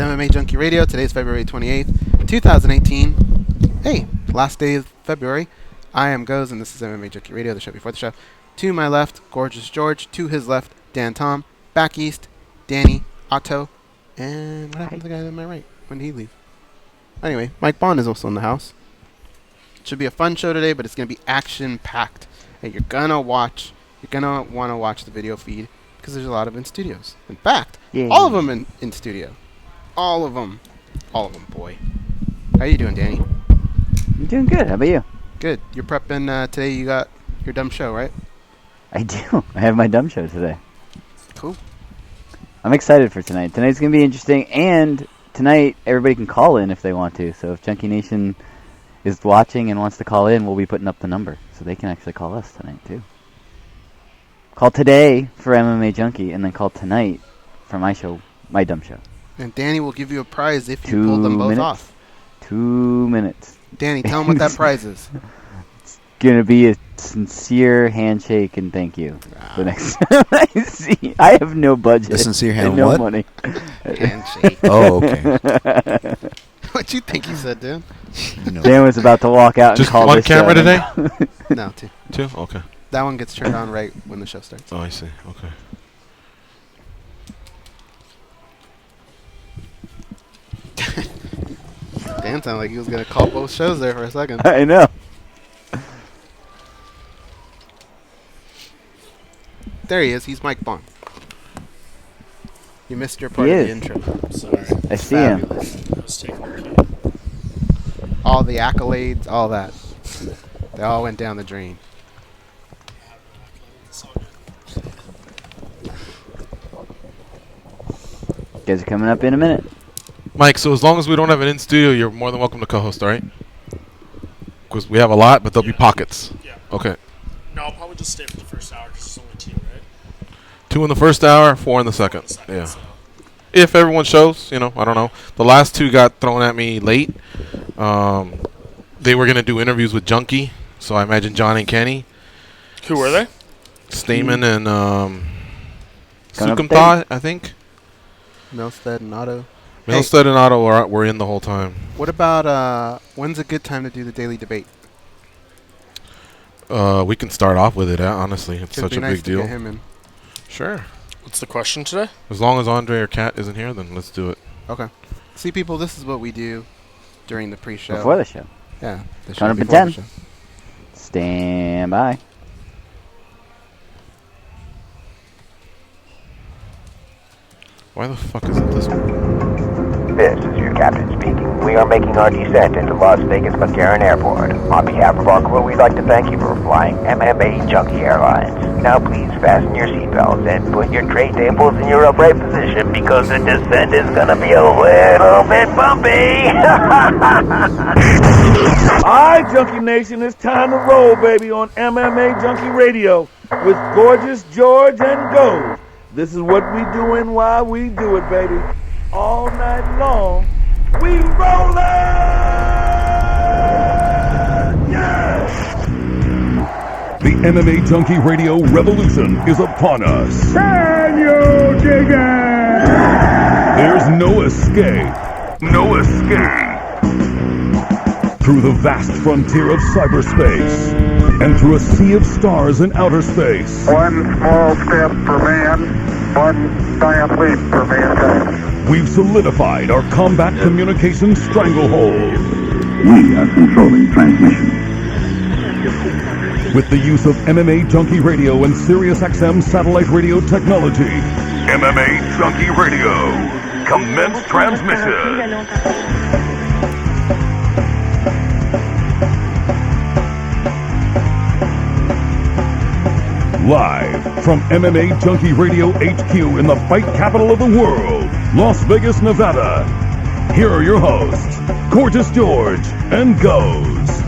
MMA Junkie Radio. Today's February 28th, 2018. Hey, last day of February. I am Goes, and this is MMA Junkie Radio, the show before the show. To my left, Gorgeous George. To his left, Dan Tom. Back east, Danny Otto. And what happened to the guy on my right? When did he leave? Anyway, Mike Bond is also in the house. It should be a fun show today, but it's going to be action-packed. And you're going to want to watch the video feed because there's a lot of in studios. In fact, all of them in studio. All of them, boy. How you doing, Danny? I'm doing good. How about you? Good. You're prepping today. You got your dumb show, right? I do. I have my dumb show today. Cool. I'm excited for tonight. Tonight's going to be interesting, and tonight everybody can call in if they want to. So if Junkie Nation is watching and wants to call in, we'll be putting up the number. So they can actually call us tonight, too. Call today for MMA Junkie, and then call tonight for my show, my dumb show. And Danny will give you a prize if you pull them both off. 2 minutes. Danny, tell them what that prize is. It's going to be a sincere handshake and thank you. The next time I see. I have no budget. A sincere hand no what? Money. Handshake. Oh, okay. What you think he said, Dan? No. Dan was about to walk out and call this camera today? No, two. Two? Okay. That one gets turned on right when the show starts. Oh, I see. Okay. Dan sounded like he was going to call both shows there for a second. I know. There he is. He's Mike Bond. You missed your part of the intro. Sorry. I see him. All the accolades, all that. They all went down the drain. You guys are coming up in a minute. Mike, so as long as we don't have an in-studio, you're more than welcome to co-host, all right? Because we have a lot, but there'll be pockets. Yeah. Okay. No, I'll probably just stay for the first hour because it's only two, right? 2 in the first hour, 4 in the second. Yeah. So. If everyone shows, I don't know. The last 2 got thrown at me late. They were going to do interviews with Junkie, so I imagine John and Kenny. Who were they? Stamann and Soukhamthath, I think. Milstead and Otto. Milstead and Otto were in the whole time. What about, when's a good time to do the daily debate? We can start off with it, honestly. It's such a big deal. Get him in. Sure. What's the question today? As long as Andre or Cat isn't here, then let's do it. Okay. See, people, this is what we do during the pre-show. Before the show. Yeah. The show Count up to before 10. the show. Stand by. Why the fuck isn't this one? This is your captain speaking. We are making our descent into Las Vegas McCarran Airport. On behalf of our crew, we'd like to thank you for flying MMA Junkie Airlines. Now please fasten your seatbelts and put your tray tables in your upright position because the descent is going to be a little bit bumpy. Alright, Junkie Nation, it's time to roll, baby, on MMA Junkie Radio with Gorgeous George and Gold. This is what we doing while we do it, baby. All night long, we rollin'! Yes! The MMA Junkie Radio revolution is upon us. Can you dig it? There's no escape. No escape. Through the vast frontier of cyberspace and through a sea of stars in outer space. One small step for man, one giant leap for mankind. We've solidified our combat communications stranglehold. We are controlling transmission. With the use of MMA Junkie Radio and SiriusXM satellite radio technology. MMA Junkie Radio. Commence transmission. Live from MMA Junkie Radio HQ in the fight capital of the world, Las Vegas, Nevada. Here are your hosts, Gorgeous George and Goes.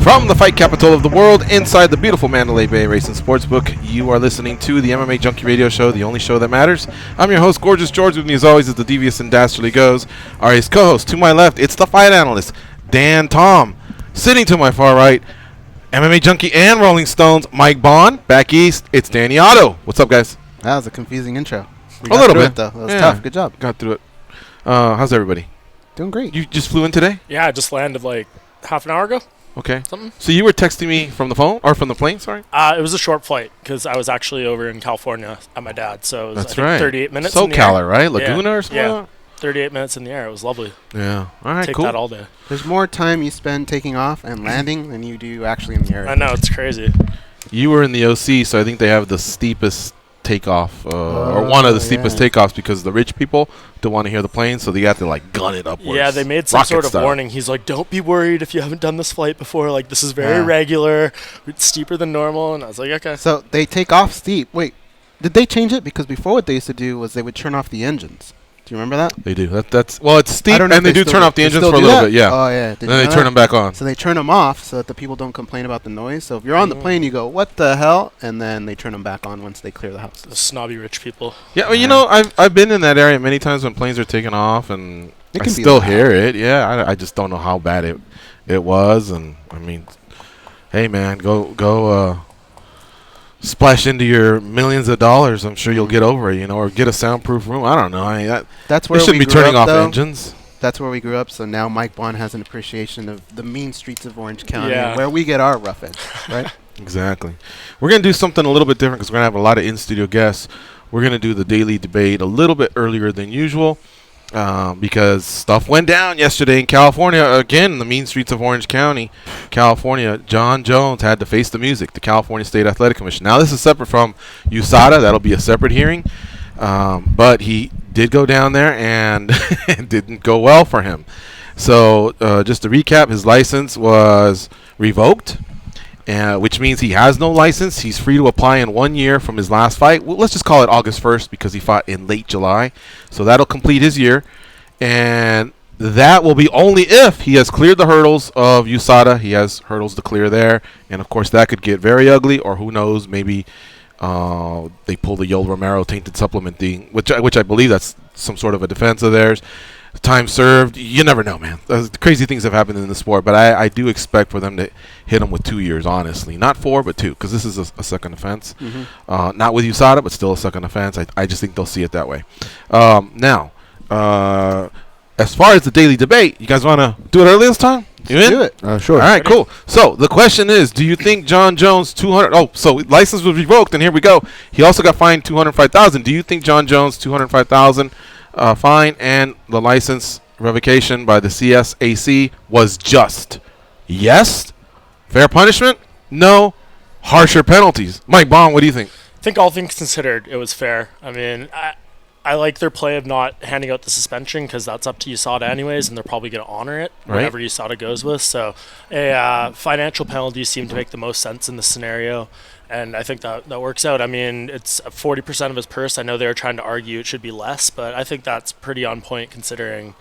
From the fight capital of the world, inside the beautiful Mandalay Bay Racing Sportsbook, you are listening to the MMA Junkie Radio Show, the only show that matters. I'm your host, Gorgeous George. With me as always is the devious and dastardly Goes. Our co-host to my left, it's the fight analyst, Dan Tom. Sitting to my far right, MMA Junkie and Rolling Stones, Mike Bond. Back east, it's Danny Otto. What's up, guys? That was a confusing intro. A little bit. It, though. That was tough. Good job. Got through it. How's everybody? Doing great. You just flew in today? Yeah, I just landed like half an hour ago. Okay. Something. So you were texting me from the phone or from the plane? Sorry. It was a short flight because I was actually over in California at my dad's. So it was, That's I think, right. 38 minutes. in the SoCal, air. right? Laguna or something. Yeah. Like 38 minutes in the air. It was lovely. that? Yeah. All right. Take Cool. that all day. There's more time you spend taking off and landing than you do actually in the air. I know, it's crazy. You were in the OC, so I think they have the steepest takeoff, or one of the steepest takeoffs, because the rich people don't want to hear the plane, so they have to like gun it upwards. Yeah, they made some rocket sort of style. warning. He's like, don't be worried if you haven't done this flight before. Like, this is very regular. It's steeper than normal. And I was like, okay. So they take off steep. Wait, did they change it? Because before what they used to do was they would turn off the engines. Do you remember that? They do. That's well, it's steep, I don't know and if they do still turn off the they engines still for a do little that? bit. Yeah. Oh, yeah. Did Then you they know turn that? them back on. So they turn them off so that the people don't complain about the noise. So if you're on the plane, you go, what the hell? And then they turn them back on once they clear the house. The snobby rich people. Yeah, well, you know, I've been in that area many times when planes are taking off, and It I can be still loud. hear it. Yeah, I just don't know how bad it was, and I mean, hey man, go splash into your millions of dollars. I'm sure you'll get over it, you know, or get a soundproof room. I don't know. I mean, That's where they shouldn't we be grew turning up, off though. engines. That's where we grew up. So now Mike Bond has an appreciation of the mean streets of Orange County, Yeah. where we get our rough edge, right? Exactly. We're going to do something a little bit different because we're going to have a lot of in-studio guests. We're going to do the daily debate a little bit earlier than usual because stuff went down yesterday in California. Again, the mean streets of Orange County, California. Jon Jones had to face the music, the California State Athletic Commission. Now, this is separate from USADA. That'll be a separate hearing. But he did go down there, and it didn't go well for him. So just to recap, his license was revoked, which means he has no license. He's free to apply in 1 year from his last fight. Well, let's just call it August 1st because he fought in late July. So that'll complete his year. And that will be only if he has cleared the hurdles of USADA. He has hurdles to clear there. And, of course, that could get very ugly, or who knows, maybe they pull the Yoel Romero tainted supplement thing, which I believe that's some sort of a defense of theirs. Time served, you never know, man. Crazy things have happened in the sport, but I do expect for them to hit him with 2 years, honestly. Not 4, but 2, because this is a second offense. Not with USADA, but still a second offense. I just think they'll see it that way. Now, as far as the daily debate, you guys want to do it early this time? You in? Do it. Sure. All right, cool. So the question is, do you think Jon Jones 200? Oh, so license was revoked, and here we go. He also got fined $205,000. Do you think Jon Jones $205,000 fine and the license revocation by the CSAC was just? Yes. Fair punishment? No. Harsher penalties. Mike Bond, what do you think? I think all things considered, it was fair. I mean, I like their play of not handing out the suspension because that's up to USADA anyways, and they're probably going to honor it, whatever USADA goes with. So financial penalties seem to make the most sense in this scenario, and I think that works out. I mean, it's 40% of his purse. I know they were trying to argue it should be less, but I think that's pretty on point considering,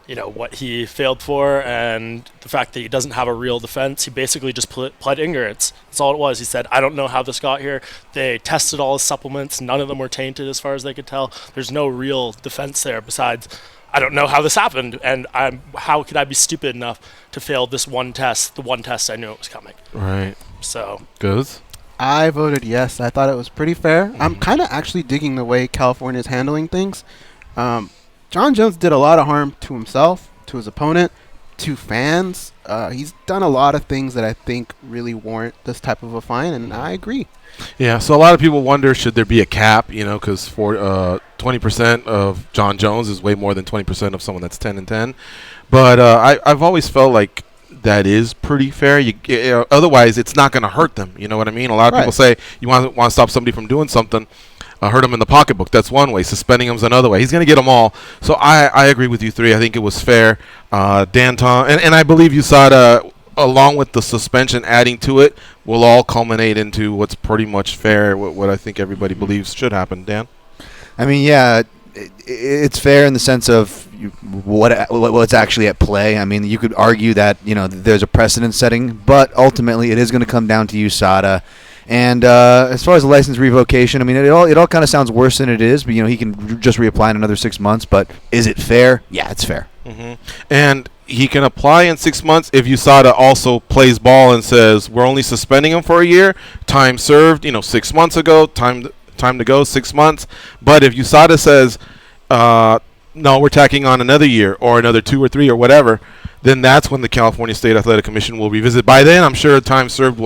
you know, what he failed for and the fact that he doesn't have a real defense. He basically just pled ignorance. That's all it was. He said, I don't know how this got here. They tested all his supplements. None of them were tainted as far as they could tell. There's no real defense there besides, I don't know how this happened, and how could I be stupid enough to fail this one test, the one test I knew it was coming. Right. So. Goes. I voted yes. I thought it was pretty fair. I'm kind of actually digging the way California is handling things. Jon Jones did a lot of harm to himself, to his opponent, to fans. He's done a lot of things that I think really warrant this type of a fine, and I agree. Yeah, so a lot of people wonder, should there be a cap, you know, because for 20% of Jon Jones is way more than 20% of someone that's 10-10. But I've always felt like that is pretty fair. Otherwise, it's not going to hurt them. You know what I mean? A lot of people say you want to stop somebody from doing something. Hurt him in the pocketbook. That's one way. Suspending him is another way. He's going to get them all. So I agree with you three. I think it was fair. Dan Tom, and I believe USADA, along with the suspension adding to it, will all culminate into what's pretty much fair, what I think everybody believes should happen. Dan? I mean, yeah, it's fair in the sense of what's actually at play. I mean, you could argue that, you know, there's a precedent setting, but ultimately it is going to come down to USADA. And as far as the license revocation, I mean, it all kind of sounds worse than it is. But, you know, he can just reapply in another 6 months. But is it fair? Yeah, it's fair. Mm-hmm. And he can apply in 6 months if USADA also plays ball and says, we're only suspending him for a year. Time served, 6 months ago. Time to go, 6 months. But if USADA says, no, we're tacking on another year or another 2 or 3 or whatever, then that's when the California State Athletic Commission will revisit. By then, I'm sure time served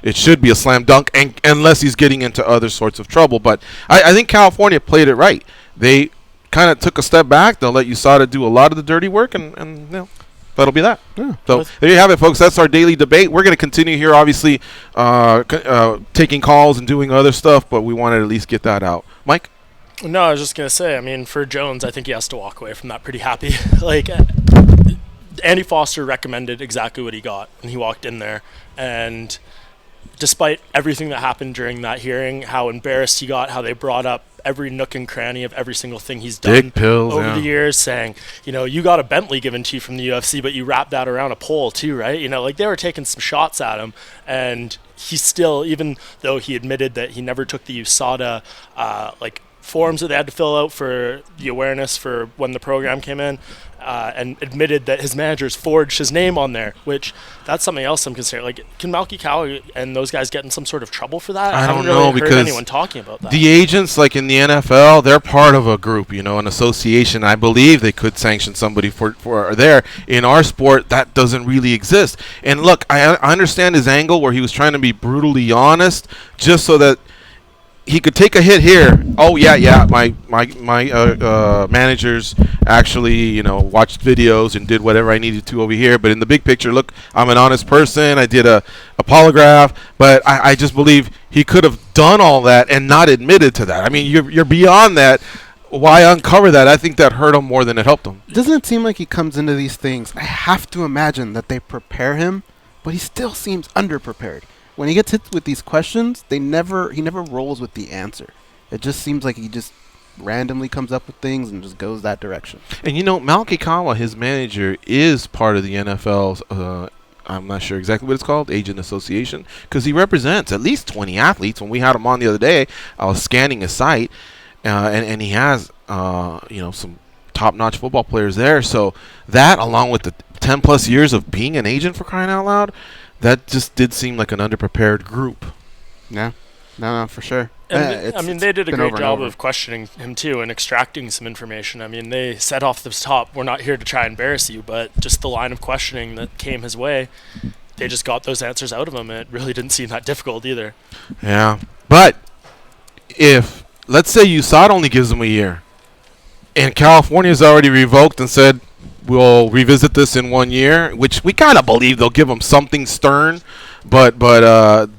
it should be a slam dunk, and unless he's getting into other sorts of trouble. But I think California played it right. They kind of took a step back. They'll let USADA do a lot of the dirty work, and that'll be that. Yeah. So there you have it, folks. That's our daily debate. We're going to continue here, obviously, taking calls and doing other stuff, but we wanted to at least get that out. Mike? No, I was just going to say, I mean, for Jones, I think he has to walk away from that pretty happy. Like, Andy Foster recommended exactly what he got, and he walked in there. And despite everything that happened during that hearing, how embarrassed he got, how they brought up every nook and cranny of every single thing he's done over the years, saying, you got a Bentley given to you from the UFC, but you wrapped that around a pole too, right? Like they were taking some shots at him, and he still, even though he admitted that he never took the USADA forms that they had to fill out for the awareness for when the program came in, and admitted that his managers forged his name on there, which that's something else I'm considering. Like, can Malky Kawa and those guys get in some sort of trouble for that? I don't haven't really know, heard because anyone talking about that. The agents, like in the NFL, they're part of a group, an association. I believe they could sanction somebody for there. In our sport, that doesn't really exist. And look, I understand his angle where he was trying to be brutally honest, just so that he could take a hit here. Oh yeah. My managers actually, watched videos and did whatever I needed to over here. But in the big picture, look, I'm an honest person. I did a polygraph, but I just believe he could have done all that and not admitted to that. I mean, you're beyond that. Why uncover that? I think that hurt him more than it helped him. Doesn't it seem like he comes into these things? I have to imagine that they prepare him, but he still seems underprepared. When he gets hit with these questions, he never rolls with the answer. It just seems like he just randomly comes up with things and just goes that direction. And Malky Kawa, his manager, is part of the NFL's, I'm not sure exactly what it's called, agent association, because he represents at least 20 athletes. When we had him on the other day, I was scanning his site, and he has, some top-notch football players there. So that, along with the 10-plus years of being an agent, for crying out loud, that just did seem like an underprepared group. Yeah. No, for sure. And they did a great job of questioning him, too, and extracting some information. I mean, they said off the top, we're not here to try and embarrass you, but just the line of questioning that came his way, they just got those answers out of him, and it really didn't seem that difficult either. Yeah. But if, let's say USADA only gives him a year, and California's already revoked and said, we'll revisit this in 1 year, which we kind of believe they'll give him something stern, but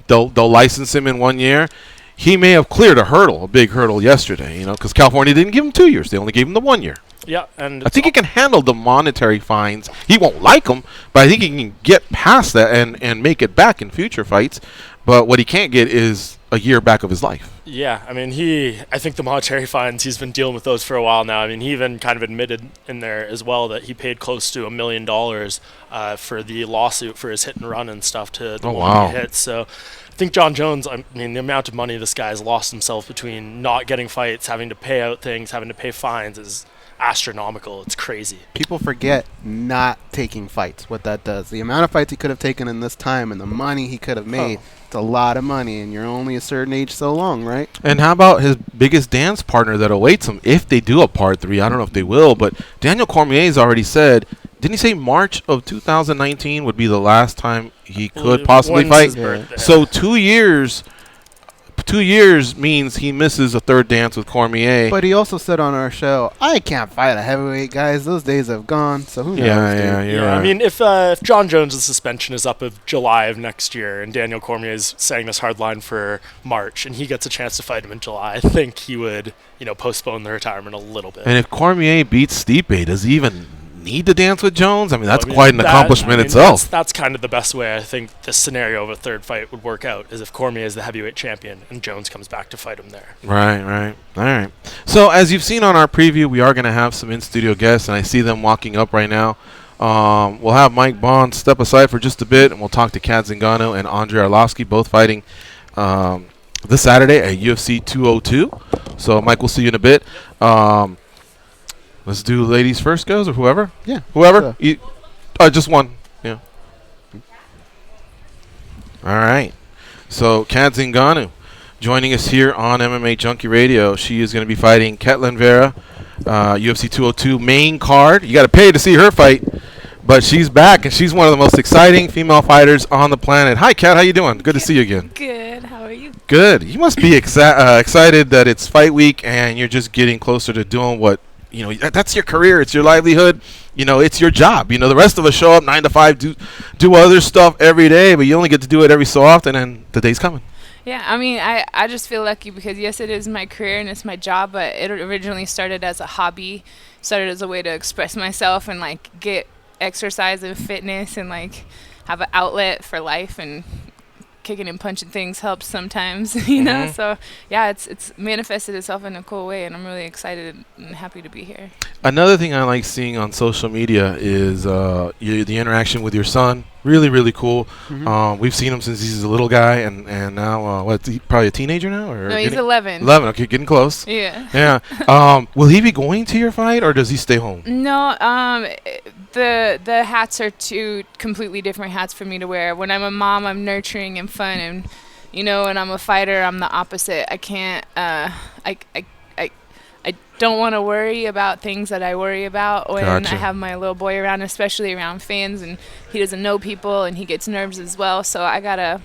they'll license him in 1 year. He may have cleared a big hurdle yesterday, because California didn't give him 2 years. They only gave him the 1 year. Yeah, and I think he can handle the monetary fines. He won't like them, but I think he can get past that and make it back in future fights. But what he can't get is a year back of his life. Yeah, I mean, I think the monetary fines, he's been dealing with those for a while now. I mean, he even kind of admitted in there as well that he paid close to $1 million for the lawsuit for his hit and run and stuff to the woman he hit. So I think Jon Jones, I mean, the amount of money this guy's lost himself between not getting fights, having to pay out things, having to pay fines is astronomical. It's crazy. People forget not taking fights, what that does. The amount of fights he could have taken in this time and the money he could have made, it's a lot of money, and you're only a certain age so long, right? And how about his biggest dance partner that awaits him if they do a part 3? I don't know if they will, but Daniel Cormier's already said, didn't he say March of 2019 would be the last time he could possibly fight? So 2 years... 2 years means he misses a third dance with Cormier. But he also said on our show, I can't fight a heavyweight, guys. Those days have gone. So who knows? Yeah, you're right. I mean, if Jon Jones' suspension is up of July of next year and Daniel Cormier is setting this hard line for March and he gets a chance to fight him in July, I think he would, postpone the retirement a little bit. And if Cormier beats Stipe, does he even need to dance with Jones? I mean, that's quite an accomplishment itself. That's kind of the best way I think this scenario of a third fight would work out, is if Cormier is the heavyweight champion and Jones comes back to fight him there. Right. All right. So as you've seen on our preview, we are going to have some in-studio guests, and I see them walking up right now. We'll have Mike Bond step aside for just a bit, and we'll talk to Cat Zingano and Andrei Arlovski, both fighting this Saturday at UFC 202. So, Mike, we'll see you in a bit. Let's do ladies first, goes, or whoever? Yeah. Whoever? Just one. Yeah. All right. So, Cat Zingano joining us here on MMA Junkie Radio. She is going to be fighting Ketlin Vera UFC 202 main card. You got to pay to see her fight, but she's back, and she's one of the most exciting female fighters on the planet. Hi, Cat. How you doing? Good to see you again. Good. How are you? Good. You must be excited that it's fight week, and you're just getting closer to doing what, that's your career. It's your livelihood. It's your job. The rest of us show up 9 to 5, do other stuff every day, but you only get to do it every so often, and the day's coming. Yeah, I mean, I just feel lucky because, yes, it is my career and it's my job, but it originally started as a hobby, started as a way to express myself and, get exercise and fitness and, have an outlet for life, and kicking and punching things helps sometimes, So, yeah, it's manifested itself in a cool way, and I'm really excited and happy to be here. Another thing I like seeing on social media is the interaction with your son. Really, really cool. We've seen him since he's a little guy, and now, probably a teenager now? No, he's 11. 11, okay, getting close. Yeah. Yeah. Will he be going to your fight, or does he stay home? No, the hats are two completely different hats for me to wear. When I'm a mom, I'm nurturing and fun, and when I'm a fighter, I'm the opposite. I can't. I don't want to worry about things that I worry about when Gotcha. I have my little boy around, especially around fans, and he doesn't know people, and he gets nerves as well. So I gotta,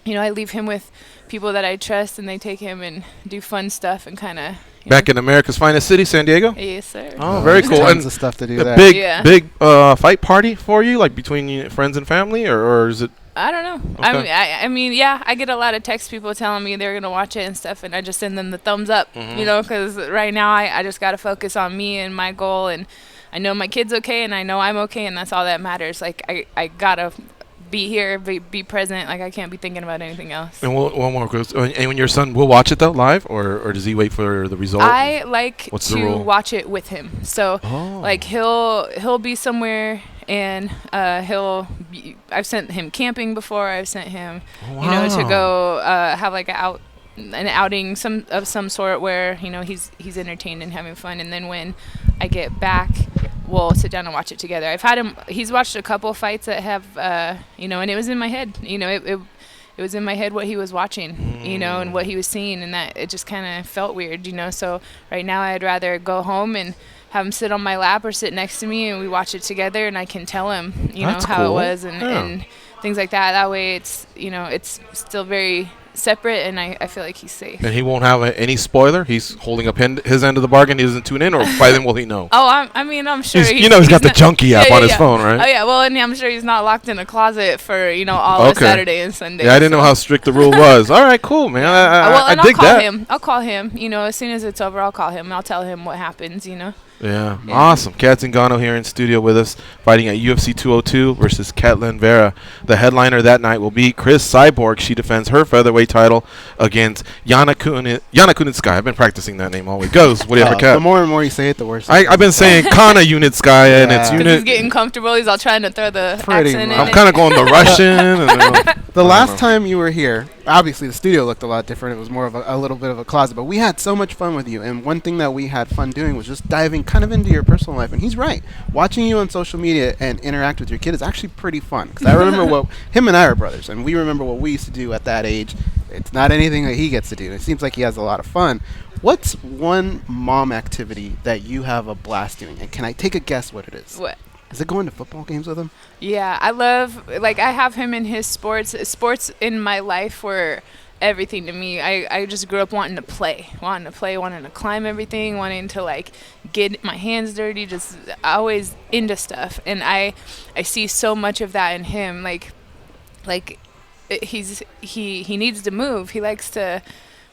I leave him with people that I trust, and they take him and do fun stuff and kind of. Back in America's finest city, San Diego? Yes, sir. Oh, very cool. Tons And of stuff to do a there. big fight party for you, between friends and family, or is it? I don't know. Okay. I mean, yeah, I get a lot of text people telling me they're going to watch it and stuff, and I just send them the thumbs up, because right now I just got to focus on me and my goal, and I know my kid's okay, and I know I'm okay, and that's all that matters. I got to be here, be present. I can't be thinking about anything else. And one more question. And when your son will watch it, though, live, or does he wait for the result? I like What's the to rule? watch it with him. So, he'll be somewhere, and I've sent him camping before. I've sent him, to go have an outing of some sort where he's entertained and having fun. And then when I get back, we'll sit down and watch it together. He's watched a couple fights that have and it was in my head. It was in my head what he was watching, and what he was seeing, and that it just kind of felt weird, So right now I'd rather go home and have him sit on my lap or sit next to me, and we watch it together, and I can tell him, That's how cool. it was and things like that. That way it's, it's still very separate, and I feel like he's safe. And he won't have any spoiler? He's holding up his end of the bargain. He doesn't tune in, or by then will he know? Oh, I'm sure he's got the junkie app on his phone, right? Oh, yeah. Well, and I'm sure he's not locked in a closet for, all of Saturday and Sunday. Yeah, I didn't know how strict the rule was. All right, cool, man. I dig that. I'll call him. As soon as it's over, I'll call him. I'll tell him what happens, Yeah, awesome. Cat Zingano here in studio with us, fighting at UFC 202 versus Ketlin Vera. The headliner that night will be Chris Cyborg. She defends her featherweight title against Yana Kunitskaya. I've been practicing that name all week. Goes, whatever, Cat. The more and more you say it, the worse. I've been saying Kana Unitskaya, and it's Because Unit. he's getting comfortable. He's all trying to throw the Pretty accent in. much. I'm kind of going the Russian. The last time you were here, obviously the studio looked a lot different. It was more of a little bit of a closet, but we had so much fun with you. And one thing that we had fun doing was just diving kind of into your personal life. And he's right. Watching you on social media and interact with your kid is actually pretty fun. Because I remember him and I are brothers, and we remember what we used to do at that age. It's not anything that he gets to do. It seems like he has a lot of fun. What's one mom activity that you have a blast doing? And can I take a guess what it is? What? Is it going to football games with him? Yeah, I love, I have him in his sports. Sports in my life were everything to me. I just grew up wanting to play, wanting to climb everything, wanting to, get my hands dirty, just always into stuff. And I see so much of that in him. He needs to move. He likes to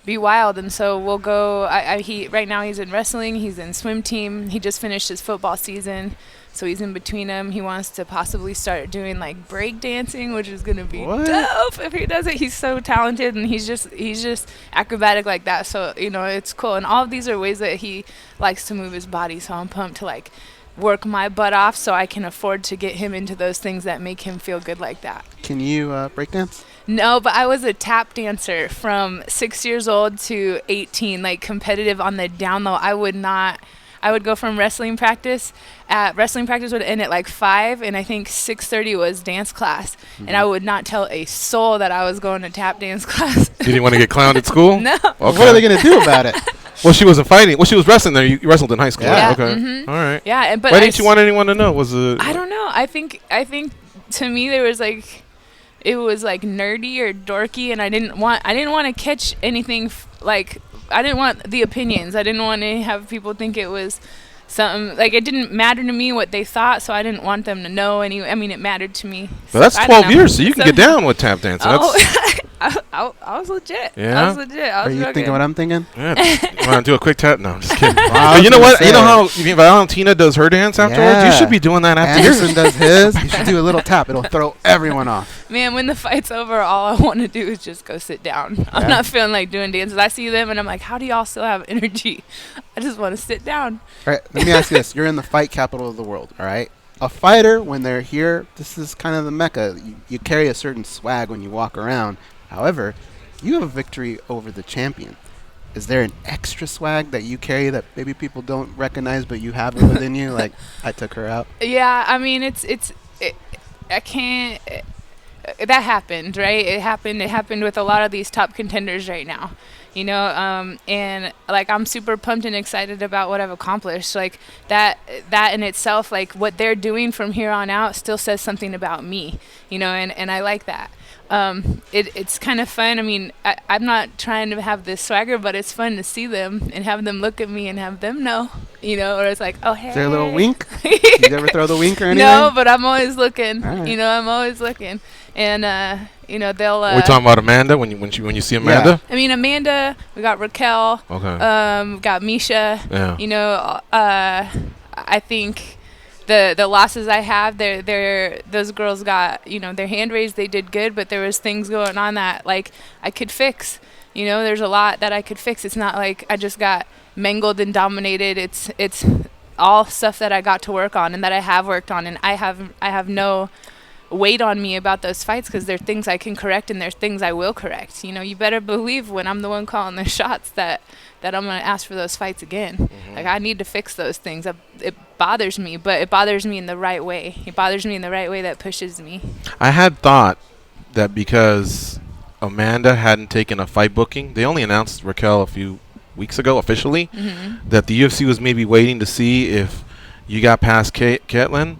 be wild, and so we'll go. Right now he's in wrestling. He's in swim team. He just finished his football season. So he's in between them. He wants to possibly start doing break dancing, which is gonna be dope if he does it. He's so talented, and he's just acrobatic like that. So it's cool. And all of these are ways that he likes to move his body. So I'm pumped to work my butt off so I can afford to get him into those things that make him feel good like that. Can you break dance? No, but I was a tap dancer from 6 years old to 18, competitive on the down low. I would go from wrestling practice. Wrestling practice would end at 5, and I think 6:30 was dance class. Mm-hmm. And I would not tell a soul that I was going to tap dance class. Did you want to get clowned at school? No. Okay. What are they going to do about it? Well, she wasn't fighting. Well, she was wrestling there. You wrestled in high school. Yeah. Right? Okay. Mhm. All right. Yeah, but why didn't you want anyone to know? Was it? I don't know. I think to me there was like, it was like nerdy or dorky, and I didn't want to catch anything like, I didn't want the opinions. I didn't want to have people think it was something like, it didn't matter to me what they thought, so I didn't want them to know any. I mean, it mattered to me. But that's 12 years, so you can get down with tap dancing. I was legit. Yeah? I was legit. I was Are you thinking what I'm thinking? Yeah. You want to do a quick tap? No, I'm just kidding. Wow, But you know what? say. You know how Valentina does her dance afterwards? Yeah. You should be doing that after Anderson yours. does his. You should do a little tap. It'll throw everyone off. Man, when the fight's over, all I want to do is just go sit down. I'm not feeling like doing dances. I see them and I'm like, how do y'all still have energy? I just want to sit down. All right, let me ask you this. You're in the fight capital of the world, all right? A fighter, when they're here, this is kind of the mecca. You carry a certain swag when you walk around. However, you have a victory over the champion. Is there an extra swag that you carry that maybe people don't recognize, but you have it within you? Like, I took her out. Yeah, I mean, I can't. That happened, right? It happened with a lot of these top contenders right now, you know. And like, I'm super pumped and excited about what I've accomplished. Like that in itself, like what they're doing from here on out, still says something about me, you know. And I like that. It's kind of fun. I mean, I'm not trying to have this swagger, but it's fun to see them and have them look at me and have them know, you know, or it's like, oh, hey. Is there a little wink? You ever throw the wink or anything? No, but I'm always looking, All right. you know, I'm always looking. And, you know, they'll. We're talking about Amanda when you see Amanda. I mean, Amanda. We got Raquel. Okay. We got Misha. Yeah. You know, I think the losses I have, those girls got, you know, their hand raised. They did good, but there was things going on that like I could fix. You know, there's a lot that I could fix. It's not like I just got mangled and dominated. It's all stuff that I got to work on and that I have worked on, and I have no weight on me about those fights because they're things I can correct and they're things I will correct. You know, you better believe when I'm the one calling the shots that I'm going to ask for those fights again. Mm-hmm. Like, I need to fix those things. It bothers me, but it bothers me in the right way. It bothers me in the right way that pushes me. I had thought that because Amanda hadn't taken a fight booking, they only announced Raquel a few weeks ago officially, that the UFC was maybe waiting to see if you got past Caitlin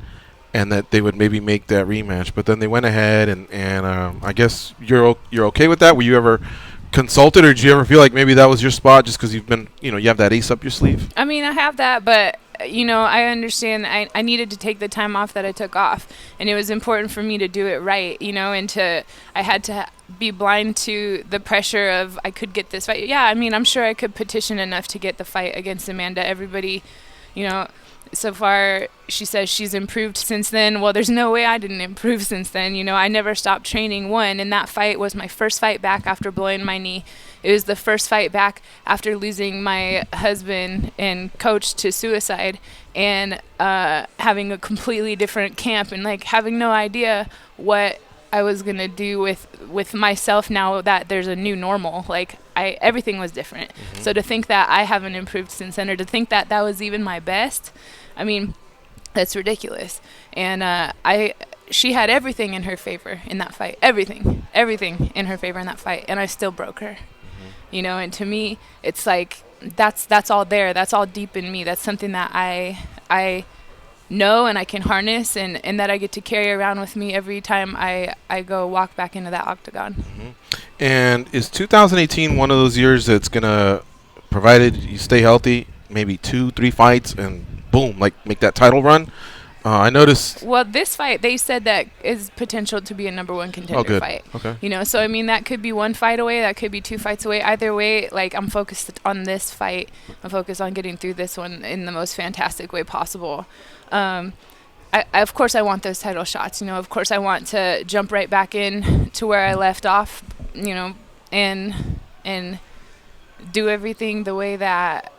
and that they would maybe make that rematch. But then they went ahead and I guess you're okay with that? Were you ever consulted, or did you ever feel like maybe that was your spot just because you've been, you know, you have that ace up your sleeve? I mean, I have that, but you know, I understand I needed to take the time off that I took off, and it was important for me to do it right, you know, and I had to be blind to the pressure of I could get this fight. Yeah, I mean, I'm sure I could petition enough to get the fight against Amanda. Everybody, you know, so far she says she's improved since then. Well, there's no way I didn't improve since then. You know, I never stopped training. And that fight was my first fight back after blowing my knee. It was the first fight back after losing my husband and coach to suicide, and having a completely different camp, and like having no idea what I was gonna do with myself now that there's a new normal. Like everything was different. Mm-hmm. So to think that I haven't improved since then, or to think that that was even my best, I mean, that's ridiculous. And she had everything in her favor in that fight. Everything in her favor in that fight, and I still broke her. Mm-hmm. You know, and to me, it's like that's all there. That's all deep in me. That's something that I know and I can harness, and that I get to carry around with me every time I go walk back into that octagon. Mm-hmm. And is 2018 one of those years that's gonna, provided you stay healthy, maybe 2-3 fights and boom, like make that title run? I noticed. Well, this fight, they said that is potential to be a number one contender fight. Okay. You know, so I mean, that could be 1 fight away, that could be 2 fights away. Either way, like, I'm focused on this fight. I'm focused on getting through this one in the most fantastic way possible. Of course, I want those title shots. You know, of course, I want to jump right back in to where I left off. You know, and do everything the way that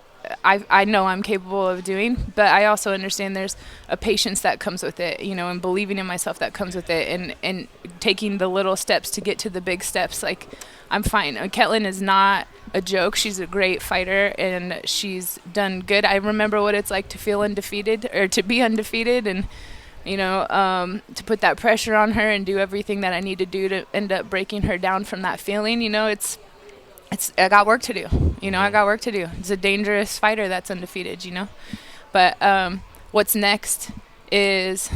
I know I'm capable of doing, but I also understand there's a patience that comes with it, you know, and believing in myself that comes with it, and taking the little steps to get to the big steps. Like, I'm fine. Caitlin is not a joke. She's a great fighter, and she's done good. I remember what it's like to feel undefeated, or to be undefeated, and, you know, to put that pressure on her and do everything that I need to do to end up breaking her down from that feeling. You know, I got work to do. I got work to do. It's a dangerous fighter that's undefeated. But what's next is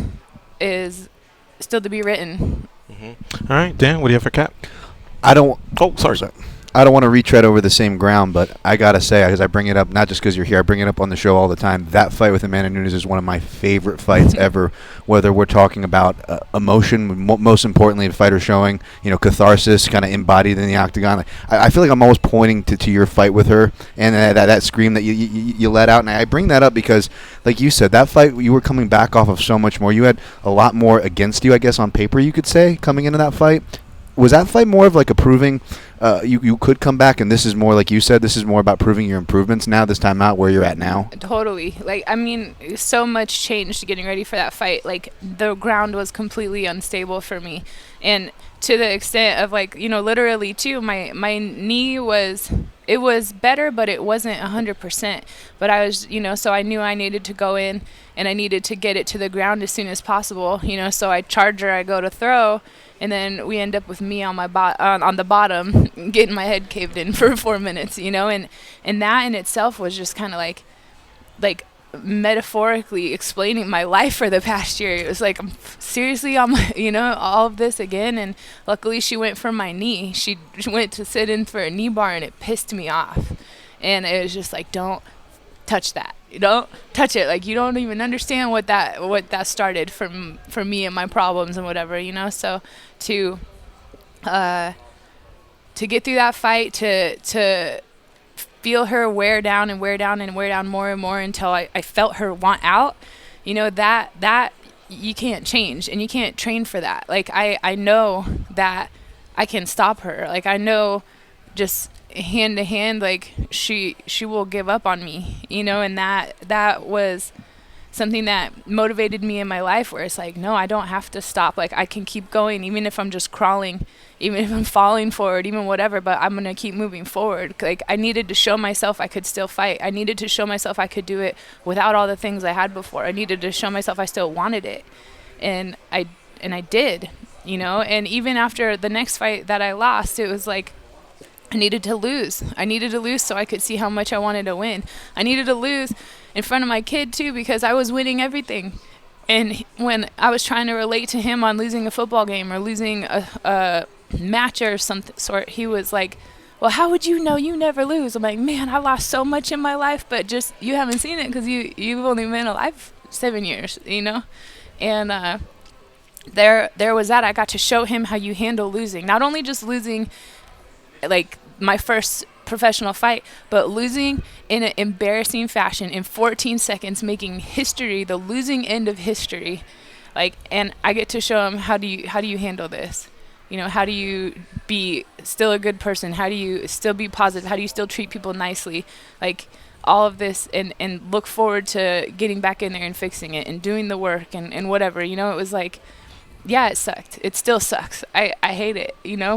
still to be written. All right, Dan, what do you have for Cat? I don't. Oh, sorry. I don't want to retread over the same ground, but I gotta say, because I bring it up not just because you're here, I bring it up on the show all the time. That fight with Amanda Nunes is one of my favorite fights ever. Whether we're talking about emotion, most importantly, the fighter showing catharsis, kind of embodied in the octagon. I feel like I'm always pointing to your fight with her and that scream that you let out. And I bring that up because, like you said, that fight you were coming back off of so much more. You had a lot more against you, I guess, on paper you could say coming into that fight. Was that fight more of like a proving you could come back, and this is more, like you said, this is more about proving your improvements now, this time out, where you're at now? Totally. So much changed getting ready for that fight. The ground was completely unstable for me. And to the extent of, literally, too, my knee was better, but it wasn't 100%. But I was, so I knew I needed to go in, and I needed to get it to the ground as soon as possible. So I charge her, I go to throw, and then we end up with me on my on the bottom, getting my head caved in for 4 minutes, and that in itself was just kind of like metaphorically explaining my life for the past year. It was like, I'm seriously on my, all of this again. And luckily she went for my knee. She went to sit in for a knee bar, and it pissed me off. And it was just like, don't touch that. You don't touch it. You don't even understand what that started for me and my problems and whatever, So to get through that fight, to feel her wear down and wear down and wear down more and more until I felt her want out, that you can't change, and you can't train for that. I know that I can stop her. I know just hand to hand, she will give up on me, and that was something that motivated me in my life, where it's no, I don't have to stop. I can keep going, even if I'm just crawling, even if I'm falling forward, even whatever, but I'm going to keep moving forward. I needed to show myself I could still fight. I needed to show myself I could do it without all the things I had before. I needed to show myself I still wanted it. And I did, and even after the next fight that I lost, it was I needed to lose. I needed to lose so I could see how much I wanted to win. I needed to lose in front of my kid, too, because I was winning everything. And when I was trying to relate to him on losing a football game or losing a match or some sort, he was like, well, how would you know? You never lose. I'm like, man, I lost so much in my life, but just you haven't seen it because you've only been alive 7 years, And there was that. I got to show him how you handle losing. Not only just losing, my first professional fight, but losing in an embarrassing fashion in 14 seconds, making history, the losing end of history. And I get to show him, how do you handle this? How do you be still a good person? How do you still be positive? How do you still treat people nicely? All of this, and look forward to getting back in there and fixing it and doing the work and whatever. It was yeah, it sucked. It still sucks. I hate it,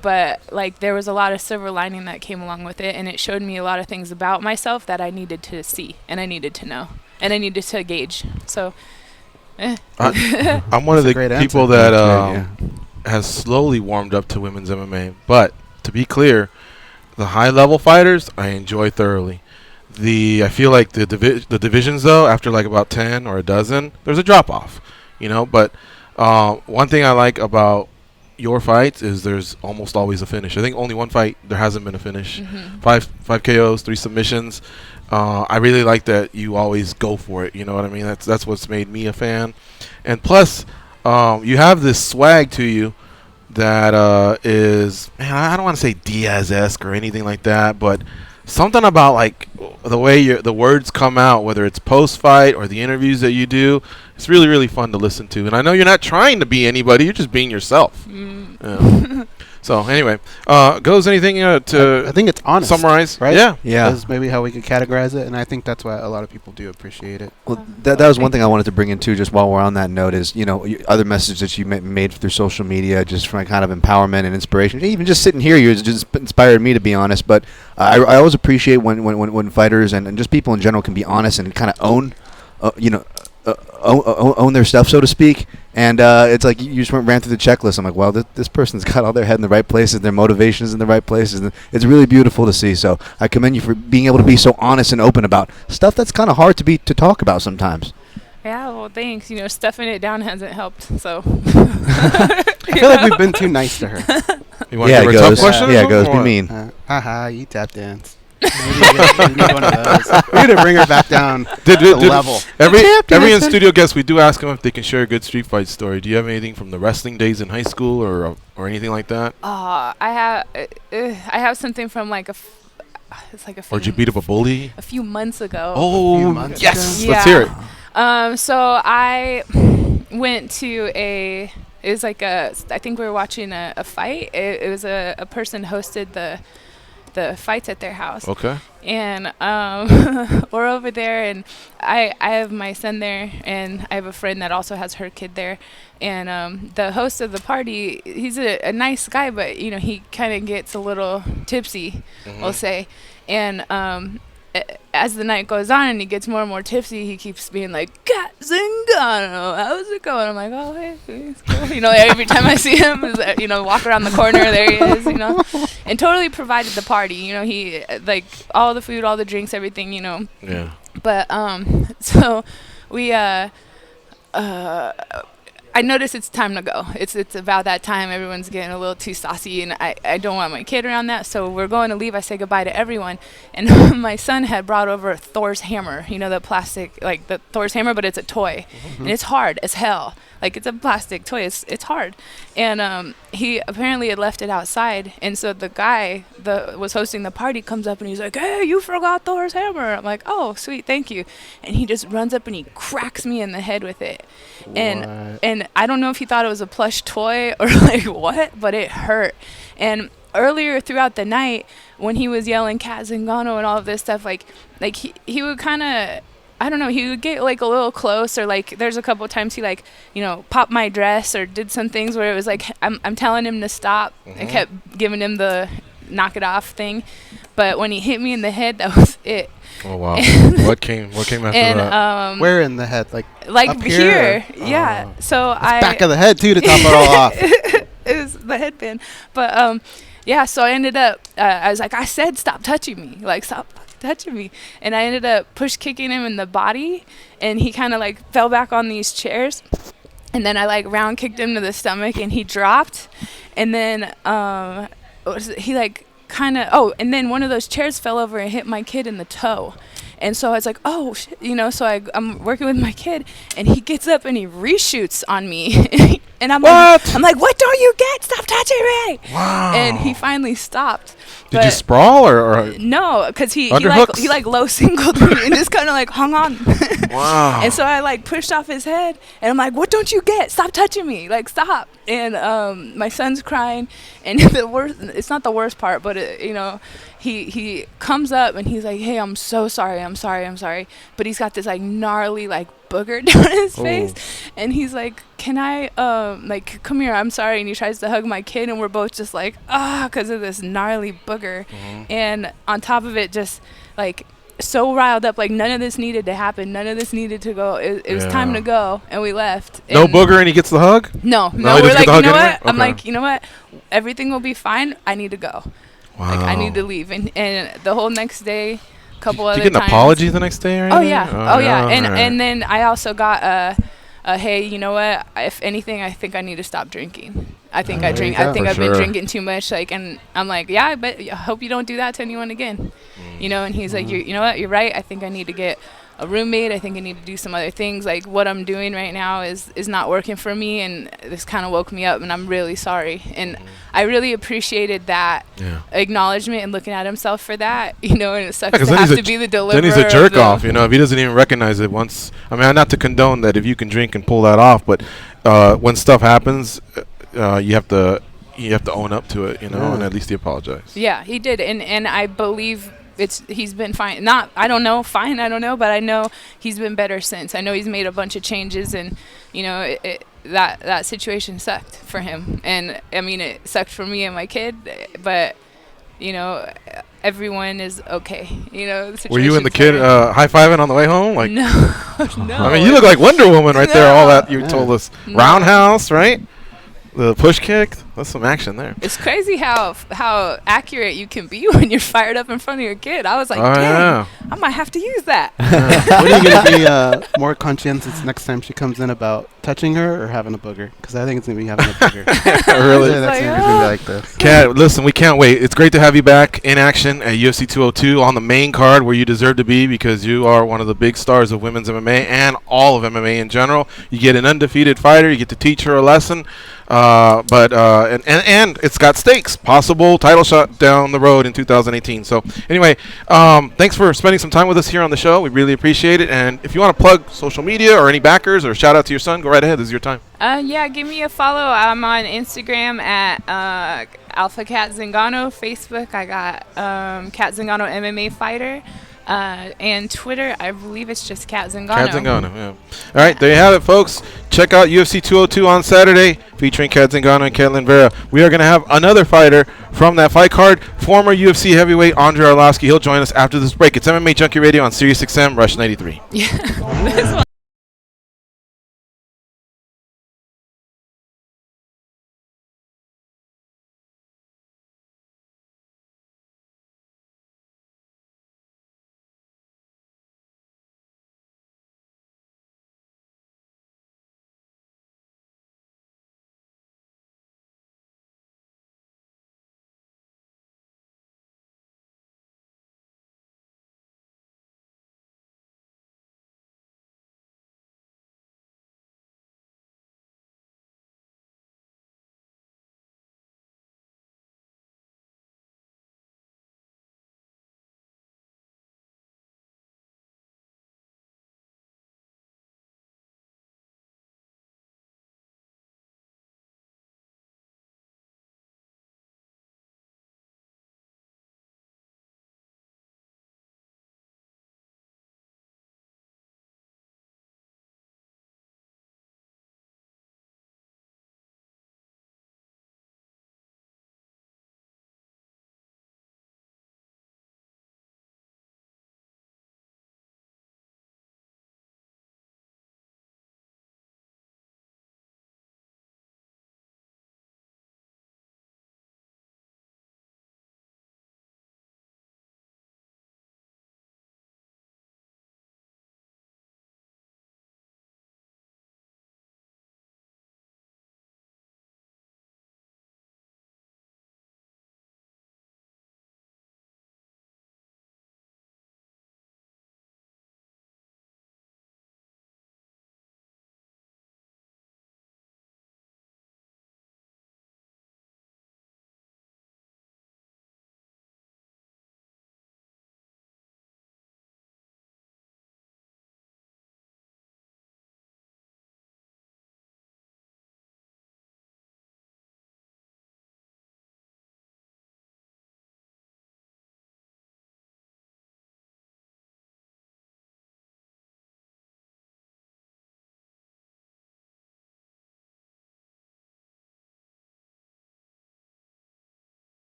but there was a lot of silver lining that came along with it, and it showed me a lot of things about myself that I needed to see, and I needed to know, and I needed to gauge. So I'm one of the people that has slowly warmed up to women's MMA, but to be clear, the high level fighters I enjoy thoroughly. I feel like the divisions, though, after about 10 or a dozen, there's a drop off, but one thing I like about your fights is there's almost always a finish. I think only one fight there hasn't been a finish. Mm-hmm. Five KOs, 3 submissions. I really like that you always go for it. You know what I mean? That's what's made me a fan. And plus, you have this swag to you that is, man, I don't want to say Diaz-esque or anything like that, but something about the way the words come out, whether it's post-fight or the interviews that you do, it's really, really fun to listen to. And I know you're not trying to be anybody; you're just being yourself. So anyway, goes anything to? I think it's honest. Summarize, right? Yeah. That's maybe how we could categorize it, and I think that's why a lot of people do appreciate it. Well, that was one thing I wanted to bring in too. Just while we're on that note, is other messages that you made through social media, just from kind of empowerment and inspiration. Even just sitting here, you just inspired me, to be honest. But I always appreciate when fighters and just people in general can be honest and kind of own, own their stuff, so to speak. And it's like you just ran through the checklist. I'm like, well, this person's got all their head in the right places, their motivations in the right places, and it's really beautiful to see. So I commend you for being able to be so honest and open about stuff that's kind of hard to talk about sometimes. Yeah, well, thanks. Stuffing it down hasn't helped, so. I feel like we've been too nice to her. You want to give her a tough question? Yeah, it goes. Be mean. Haha, you tap dance. We need one of those. We need to bring her back down to the level. Every in-studio guest, we do ask them if they can share a good street fight story. Do you have anything from the wrestling days in high school or anything like that? I have something from like it's like a few. Or did you beat up a bully? A few months ago. Oh, yes. Yeah. Let's hear it. So I went to it was like I think we were watching a fight. It was a person hosted the fights at their house. Okay. And we're over there, and I have my son there, and I have a friend that also has her kid there. And the host of the party, he's a nice guy, but he kind of gets a little tipsy, we'll say. And as the night goes on and he gets more and more tipsy, he keeps being like, Cat Zingano, how's it going? I'm like, oh, hey, it's cool. Every time I see him, walk around the corner, there he is, and totally provided the party. He, like, all the food, all the drinks, everything, Yeah. But, so we, I notice it's time to go. It's about that time. Everyone's getting a little too saucy, and I don't want my kid around that. So we're going to leave. I say goodbye to everyone. And my son had brought over Thor's hammer, the plastic, like the Thor's hammer, but it's a toy. And it's hard as hell. Like, it's a plastic toy. It's hard. And he apparently had left it outside. And so the guy that was hosting the party comes up, and he's like, hey, you forgot Thor's hammer. I'm like, oh, sweet, thank you. And he just runs up, and he cracks me in the head with it. And I don't know if he thought it was a plush toy or like what, but it hurt. And earlier throughout the night, when he was yelling Cat Zingano and all of this stuff, like he would kind of, I don't know, he would get like a little close, or like there's a couple of times he like, popped my dress or did some things where it was like I'm telling him to stop. I kept giving him the knock it off thing, but when he hit me in the head, that was it. Oh wow! What came after that? Where in the head? Like up here? Yeah. So back of the head too to top it all off. It was the headband, but yeah. So I ended up. I was like, I said, stop touching me. Like, stop touching me. And I ended up push kicking him in the body, and he kind of like fell back on these chairs. And then I like round kicked him to the stomach, and he dropped. And then he like. And then one of those chairs fell over and hit my kid in the toe. And so I was like, oh, shit, so I'm working with my kid, and he gets up and he reshoots on me. And I'm like, what don't you get? Stop touching me. Wow. And he finally stopped. Did you sprawl or no, because he like low singled me and just kind of like hung on. Wow. And so I like pushed off his head, and I'm like, what don't you get? Stop touching me. Like, stop. And my son's crying, and it's not the worst part, but he comes up and he's like, hey, I'm so sorry. I'm sorry. But he's got this like gnarly like booger down his face, and he's like, can I like, come here, I'm sorry. And he tries to hug my kid, and we're both just like, because of this gnarly booger. And on top of it, just like so riled up, like none of this needed to happen, none of this needed to go. It was time to go, and we left. No booger, and he gets the hug? No, we're like, you know what? I'm like, you know what, everything will be fine, I need to go. Wow. Like, I need to leave. And the whole next day, couple other times. Did you get an apology the next day or anything? Oh yeah. And then I also got hey, you know what? If anything, I think I need to stop drinking. I think I drink. I think I've been drinking too much. Like, and I'm like, yeah, but I hope you don't do that to anyone again. And he's like, you know what? You're right. I think I need to get a roommate. I think I need to do some other things. Like, what I'm doing right now is not working for me, and this kind of woke me up, and I'm really sorry. And I really appreciated that acknowledgement and looking at himself for that, and it sucks to have to be the deliverer. Then he's a jerk off, if he doesn't even recognize it once. I mean, not to condone that if you can drink and pull that off, but when stuff happens, you have to own up to it, and at least he apologized. Yeah, he did, and I believe he's been fine. I don't know, but I know he's been better since. I know he's made a bunch of changes, and that situation sucked for him, and I mean, it sucked for me and my kid, but everyone is okay. You know, the Were you and the situation's kid better. high-fiving on the way home? Like, No, no. I mean, you look like Wonder Woman right there. All that you Yeah. told us. No. Roundhouse, right? The push kick. That's some action there. It's crazy how accurate you can be when you're fired up in front of your kid. I was like, Oh, dang, yeah. I might have to use that. What are you going to be more conscientious next time she comes in about touching her or having a booger? Because I think it's going to be having a booger. Really? Yeah, next Like, time she's going to be like this. Cat, listen, we can't wait. It's great to have you back in action at UFC 202 on the main card where you deserve to be because you are one of the big stars of women's MMA and all of MMA in general. You get an undefeated fighter. You get to teach her a lesson. And it's got stakes. Possible title shot down the road in 2018. So anyway, thanks for spending some time with us here on the show. We really appreciate it. And if you want to plug social media or any backers or shout out to your son, go right ahead. This is your time. Yeah, give me a follow. I'm on Instagram at Alpha Cat Zingano. Facebook, I got Cat Zingano MMA Fighter. And Twitter, I believe it's just Cat Zingano. Cat Zingano, yeah. All right, there you have it, folks. Check out UFC 202 on Saturday, featuring Cat Zingano and Ketlin Vera. We are going to have another fighter from that fight card, former UFC heavyweight Andrei Arlovski. He'll join us after this break. It's MMA Junkie Radio on SiriusXM, Rush 93. Yeah. This one.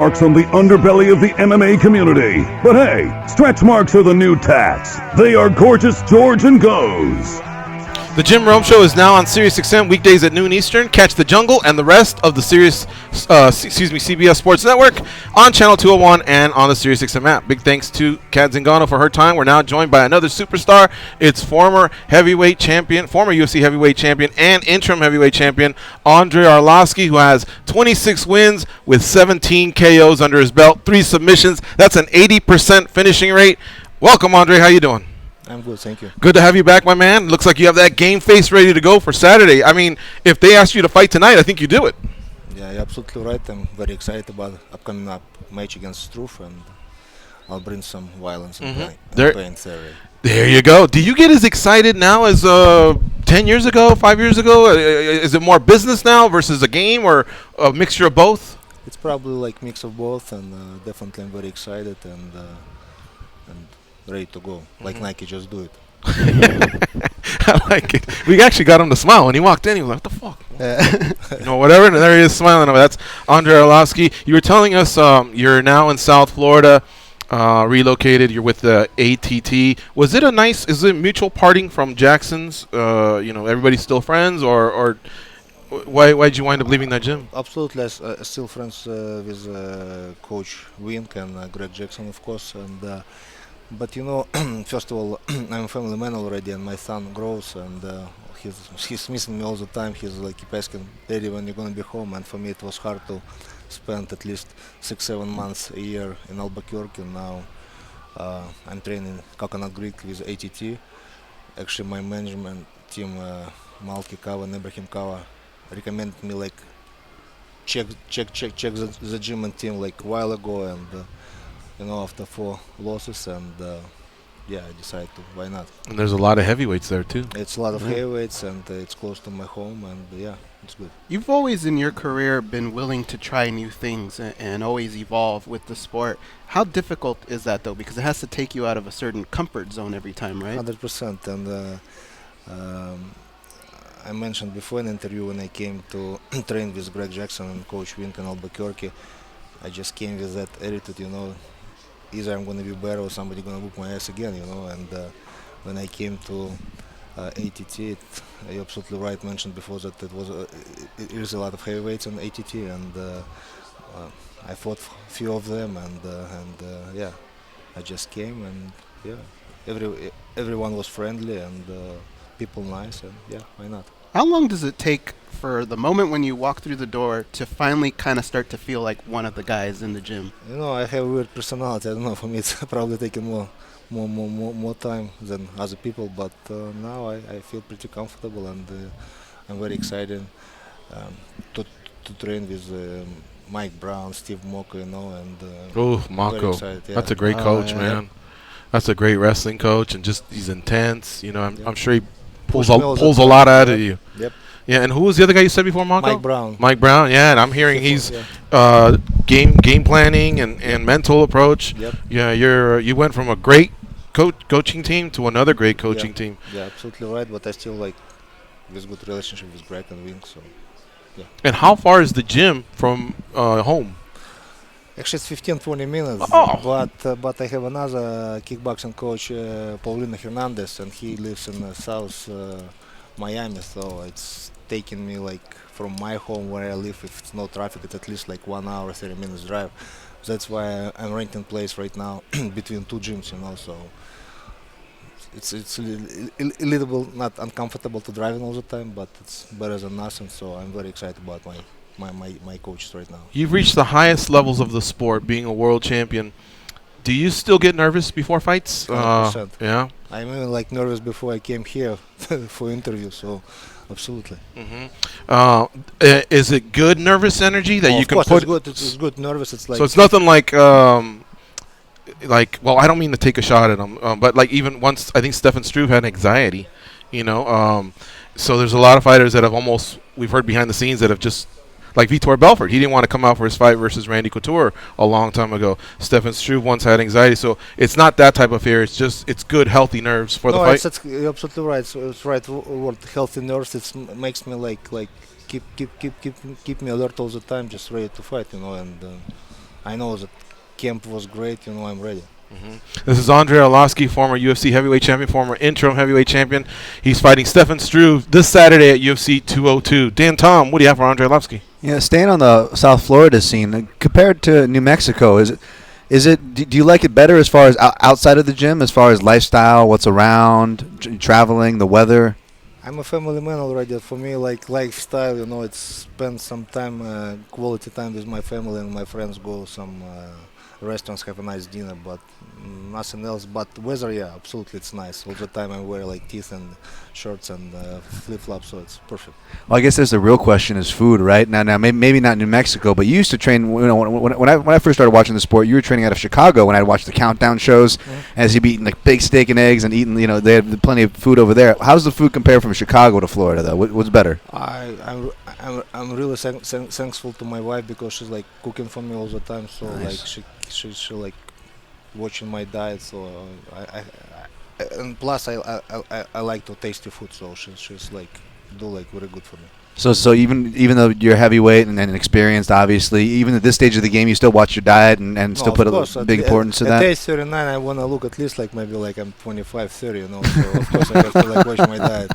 marks on the underbelly of the MMA community. But hey, stretch marks are the new tats. They are Gorgeous George and Goes. The Jim Rome Show is now on SiriusXM weekdays at noon Eastern. Catch The Jungle and the rest of the CBS Sports Network on Channel 201 and on the SiriusXM app. Big thanks to Cat Zingano for her time. We're now joined by another superstar. It's former UFC heavyweight champion and interim heavyweight champion Andrei Arlovski, who has 26 wins with 17 KOs under his belt, 3 submissions. That's an 80% finishing rate. Welcome, Andre. How you doing? I'm good, thank you. Good to have you back, my man. Looks like you have that game face ready to go for Saturday. I mean, if they asked you to fight tonight, I think you do it. Yeah, you're absolutely right. I'm very excited about upcoming match against Struve, and I'll bring some violence and pain Saturday. There you go. Do you get as excited now as 10 years ago, 5 years ago? Is it more business now versus a game, or a mixture of both? It's probably like mix of both, and definitely I'm very excited and ready to go. Like Nike, just do it. I like it. We actually got him to smile when he walked in. He was like, "What the fuck?" Whatever. And there he is smiling. That's Andrei Arlovski. You were telling us you're now in South Florida, relocated. You're with the ATT. Was it is it mutual parting from Jackson's? Everybody's still friends, or why'd you wind up leaving that gym? Absolutely. I'm still friends with Coach Wink and Greg Jackson, of course, and but first of all, I'm a family man already, and my son grows, and he's missing me all the time. He's like keep asking, "Daddy, when you're gonna be home?" And for me, it was hard to spend at least 6-7 months a year in Albuquerque. Now I'm training Coconut Creek with ATT. Actually, my management team, Malki Kava and Ibrahim Kava, recommended me like check the gym and team like a while ago, and after 4 losses, and I decided to, why not? And there's a lot of heavyweights there too. It's a lot of heavyweights, and it's close to my home, and it's good. You've always in your career been willing to try new things and always evolve with the sport. How difficult is that though? Because it has to take you out of a certain comfort zone every time, right? 100%. And I mentioned before in an interview when I came to train with Greg Jackson and Coach Wink in Albuquerque, I just came with that attitude, either I'm going to be better or somebody going to whoop my ass again, And when I came to ATT, you're absolutely right, mentioned before that it is a lot of heavyweights in ATT, and I fought a few of them, and I just came, and everyone was friendly, and people nice, and why not? How long does it take for the moment when you walk through the door to finally kind of start to feel like one of the guys in the gym? I have a weird personality. I don't know. For me, it's probably taking more time than other people. But now I feel pretty comfortable, and I'm very excited to train with Mike Brown, Steve Moko, and Mako. That's a great coach, man. That's a great wrestling coach, and just he's intense. I'm sure he pulls a lot out of you. Yep. Yeah, and who was the other guy you said before, Mako? Mike Brown. Mike Brown, yeah, and I'm hearing he's game planning and mental approach. Yep. Yeah, you went from a great coaching team to another great coaching team. Yeah, absolutely right. But I still like this good relationship with Greg and Wink. So, yeah. And how far is the gym from home? Actually, it's 15-20 minutes. Oh. But I have another kickboxing coach, Paulino Hernandez, and he lives in South Miami. So it's taking me like from my home where I live, if it's no traffic, it's at least like 1 hour, 30 minutes drive. That's why I'm renting place right now between 2 gyms, So it's a little bit not uncomfortable to driving all the time, but it's better than nothing. So I'm very excited about my coaches right now. You've reached the highest levels of the sport, being a world champion. Do you still get nervous before fights? 100%. Yeah. I'm even like nervous before I came here for interview. So, absolutely. Mm-hmm. Is it good nervous energy that you can put? Of course, it's good. Nervous. It's like. So it's nothing like. Well, I don't mean to take a shot at him, but like even once, I think Stefan Struve had anxiety. So there's a lot of fighters that have almost. We've heard behind the scenes that have just. Like Vitor Belfort, he didn't want to come out for his fight versus Randy Couture a long time ago. Stefan Struve once had anxiety, so it's not that type of fear. It's just good, healthy nerves for the fight. You're absolutely right. So it's right word, healthy nerves. It makes me like keep me alert all the time, just ready to fight, And I know that camp was great. I'm ready. This is Andrei Arlovski, former UFC heavyweight champion, former interim heavyweight champion. He's fighting Stefan Struve this Saturday at UFC 202. Dan Tom, what do you have for Andrei Arlovski? Yeah, staying on the South Florida scene, compared to New Mexico, do you like it better as far as outside of the gym, as far as lifestyle, what's around, traveling, the weather? I'm a family man already. For me, like lifestyle, it's spend some time, quality time with my family and my friends. Go some restaurants, have a nice dinner, but nothing else. But weather, yeah, absolutely, it's nice. All the time I wear like tees and shorts and flip-flops, so it's perfect. Well, I guess there's the real question is food, right? Now maybe not New Mexico, but you used to train. When I first started watching the sport, you were training out of Chicago. When I'd watch the countdown shows, as you'd be eating like big steak and eggs and eating, they had plenty of food over there. How's the food compare from Chicago to Florida, though? What's better? I'm really thankful to my wife because she's like cooking for me all the time. So Nice. like she's like watching my diet. So I and plus I like to tasty food. So she's like do like very good for me. So even though you're heavyweight and experienced, obviously, even at this stage of the game, you still watch your diet and still put a big importance to that. At age 39, I want to look at least like maybe like I'm 25, 30. So of course I have to like watch my diet.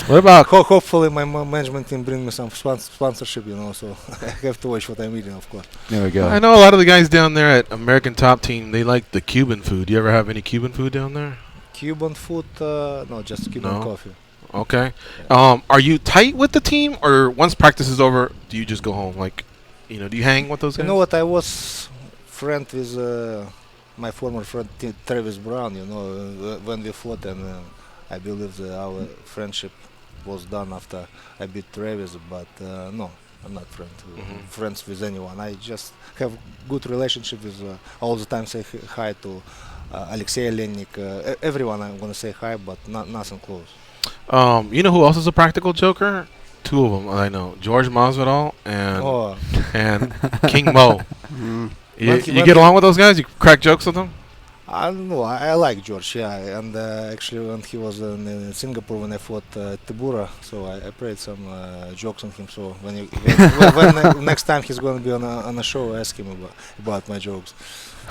What about? Hopefully my management team bring me some sponsorship. So I have to watch what I'm eating, of course. There we go. I know a lot of the guys down there at American Top Team. They like the Cuban food. Do you ever have any Cuban food down there? Cuban food? No, just Cuban coffee. Okay. Are you tight with the team, or once practice is over, do you just go home? Like, do you hang with those guys? You know what? I was friend with my former friend Travis Brown. When we fought, and I believe our friendship was done after I beat Travis. But no, I'm not friends with anyone. I just have good relationship with all the time. Say hi to Alexei Olenik, everyone. I'm gonna say hi, but nothing close. You know who else is a practical joker? Two of them I know: George Masvidal and King Mo. You get along with those guys? You crack jokes with them? I don't know. I like George, yeah. And actually, when he was in Singapore, when I fought Tibura, so I played some jokes on him. So when next time he's going to be on a show, ask him about my jokes.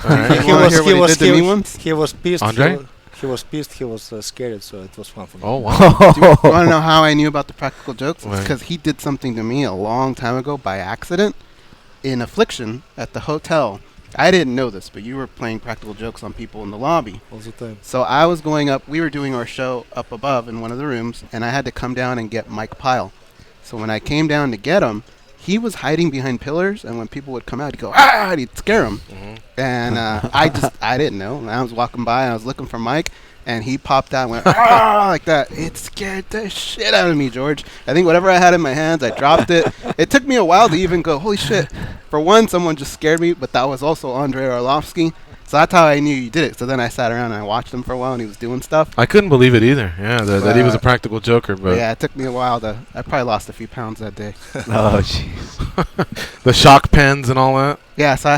Right. He was pissed. Andre? He was pissed. He was scared. So it was fun for me. Oh wow! Do you want to know how I knew about the practical jokes? It's because he did something to me a long time ago by accident in Affliction at the hotel. I didn't know this, but you were playing practical jokes on people in the lobby. All the time. So I was going up. We were doing our show up above in one of the rooms, and I had to come down and get Mike Pyle. So when I came down to get him, he was hiding behind pillars, and when people would come out, he'd go, ah, and he'd scare them. And I didn't know. And I was walking by, and I was looking for Mike, and he popped out and went, ah, like that. It scared the shit out of me, George. I think whatever I had in my hands, I dropped it. It took me a while to even go, holy shit. For one, someone just scared me, but that was also Andrei Arlovski. So that's how I knew you did it. So then I sat around and I watched him for a while, and he was doing stuff. I couldn't believe it either. Yeah, that he was a practical joker. But yeah, it took me a while I probably lost a few pounds that day. Oh, jeez. The shock pens and all that. Yeah, so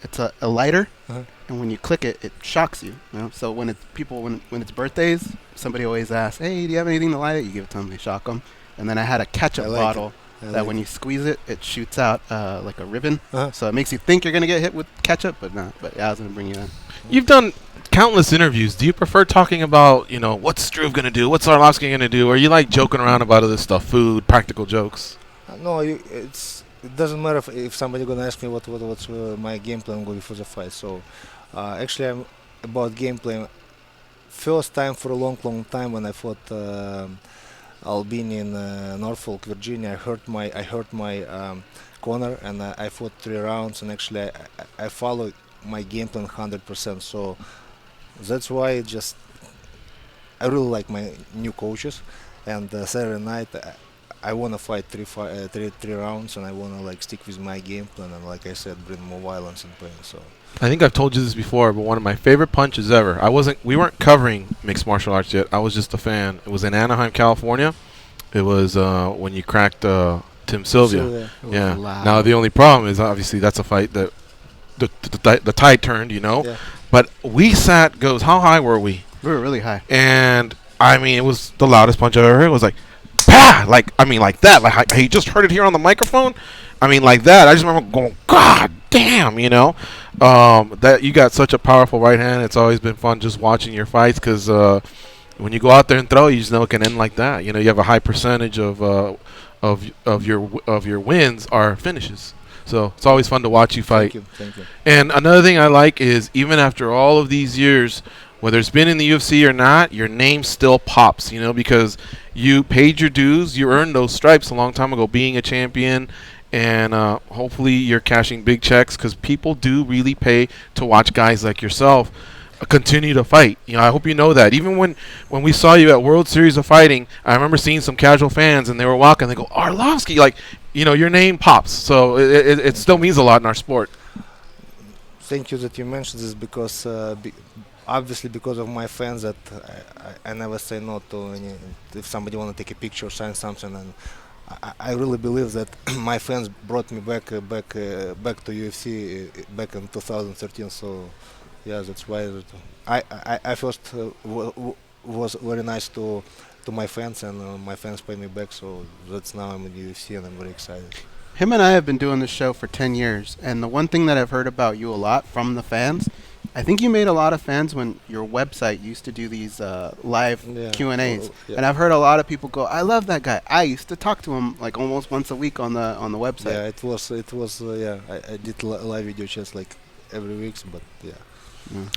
it's a lighter, and when you click it, it shocks you. So when it's birthdays, somebody always asks, hey, do you have anything to light it? You give it to them, they shock them. And then I had a ketchup bottle that when you squeeze it, it shoots out like a ribbon. So it makes you think you're going to get hit with ketchup, but not. But yeah, I was going to bring you that. You've done countless interviews. Do you prefer talking about, what's Struve going to do? What's Arlovski going to do? Or you like joking around about other stuff, food, practical jokes? No, it doesn't matter if somebody going to ask me what's my game plan going for the fight. So actually, I'm about game plan. First time for a long time when I fought Albini in Norfolk, Virginia, I hurt my corner, and I fought 3 rounds, and actually I followed my game plan 100%. So that's why I really like my new coaches, and Saturday night I want to fight 3 rounds, and I want to stick with my game plan, and like I said, bring more violence and pain. So I think I've told you this before, but one of my favorite punches ever. We weren't covering mixed martial arts yet. I was just a fan. It was in Anaheim, California. It was when you cracked Tim Sylvia. Yeah. Now the only problem is obviously that's a fight that the tide turned, Yeah. But we sat. How high were we? We were really high. And I mean, it was the loudest punch I've ever heard. It was like, bah! Like that. Like he just heard it here on the microphone, I mean, like that. I just remember going, God damn, that you got such a powerful right hand. It's always been fun just watching your fights because when you go out there and throw, you just know it can end like that. You have a high percentage of your wins are finishes. So it's always fun to watch you fight. Thank you. And another thing I like is even after all of these years, whether it's been in the UFC or not, your name still pops, because you paid your dues, you earned those stripes a long time ago being a champion, and hopefully you're cashing big checks because people do really pay to watch guys like yourself continue to fight. I hope you know that. Even when we saw you at World Series of Fighting, I remember seeing some casual fans and they were walking, they go, Arlovski, like, your name pops. So it still means a lot in our sport. Thank you that you mentioned this because obviously because of my fans that I never say no to any, if somebody want to take a picture or sign something, and I really believe that my fans brought me back to UFC back in 2013. So yeah, that's why I first was very nice to my fans, and my fans pay me back. So that's now I'm in UFC and I'm very excited. Him and I have been doing this show for 10 years, and the one thing that I've heard about you a lot from the fans, I think you made a lot of fans when your website used to do these live Q&As. Yeah. And I've heard a lot of people go, I love that guy. I used to talk to him like almost once a week on the website. Yeah, it was yeah. I did live video chats like every week, but yeah.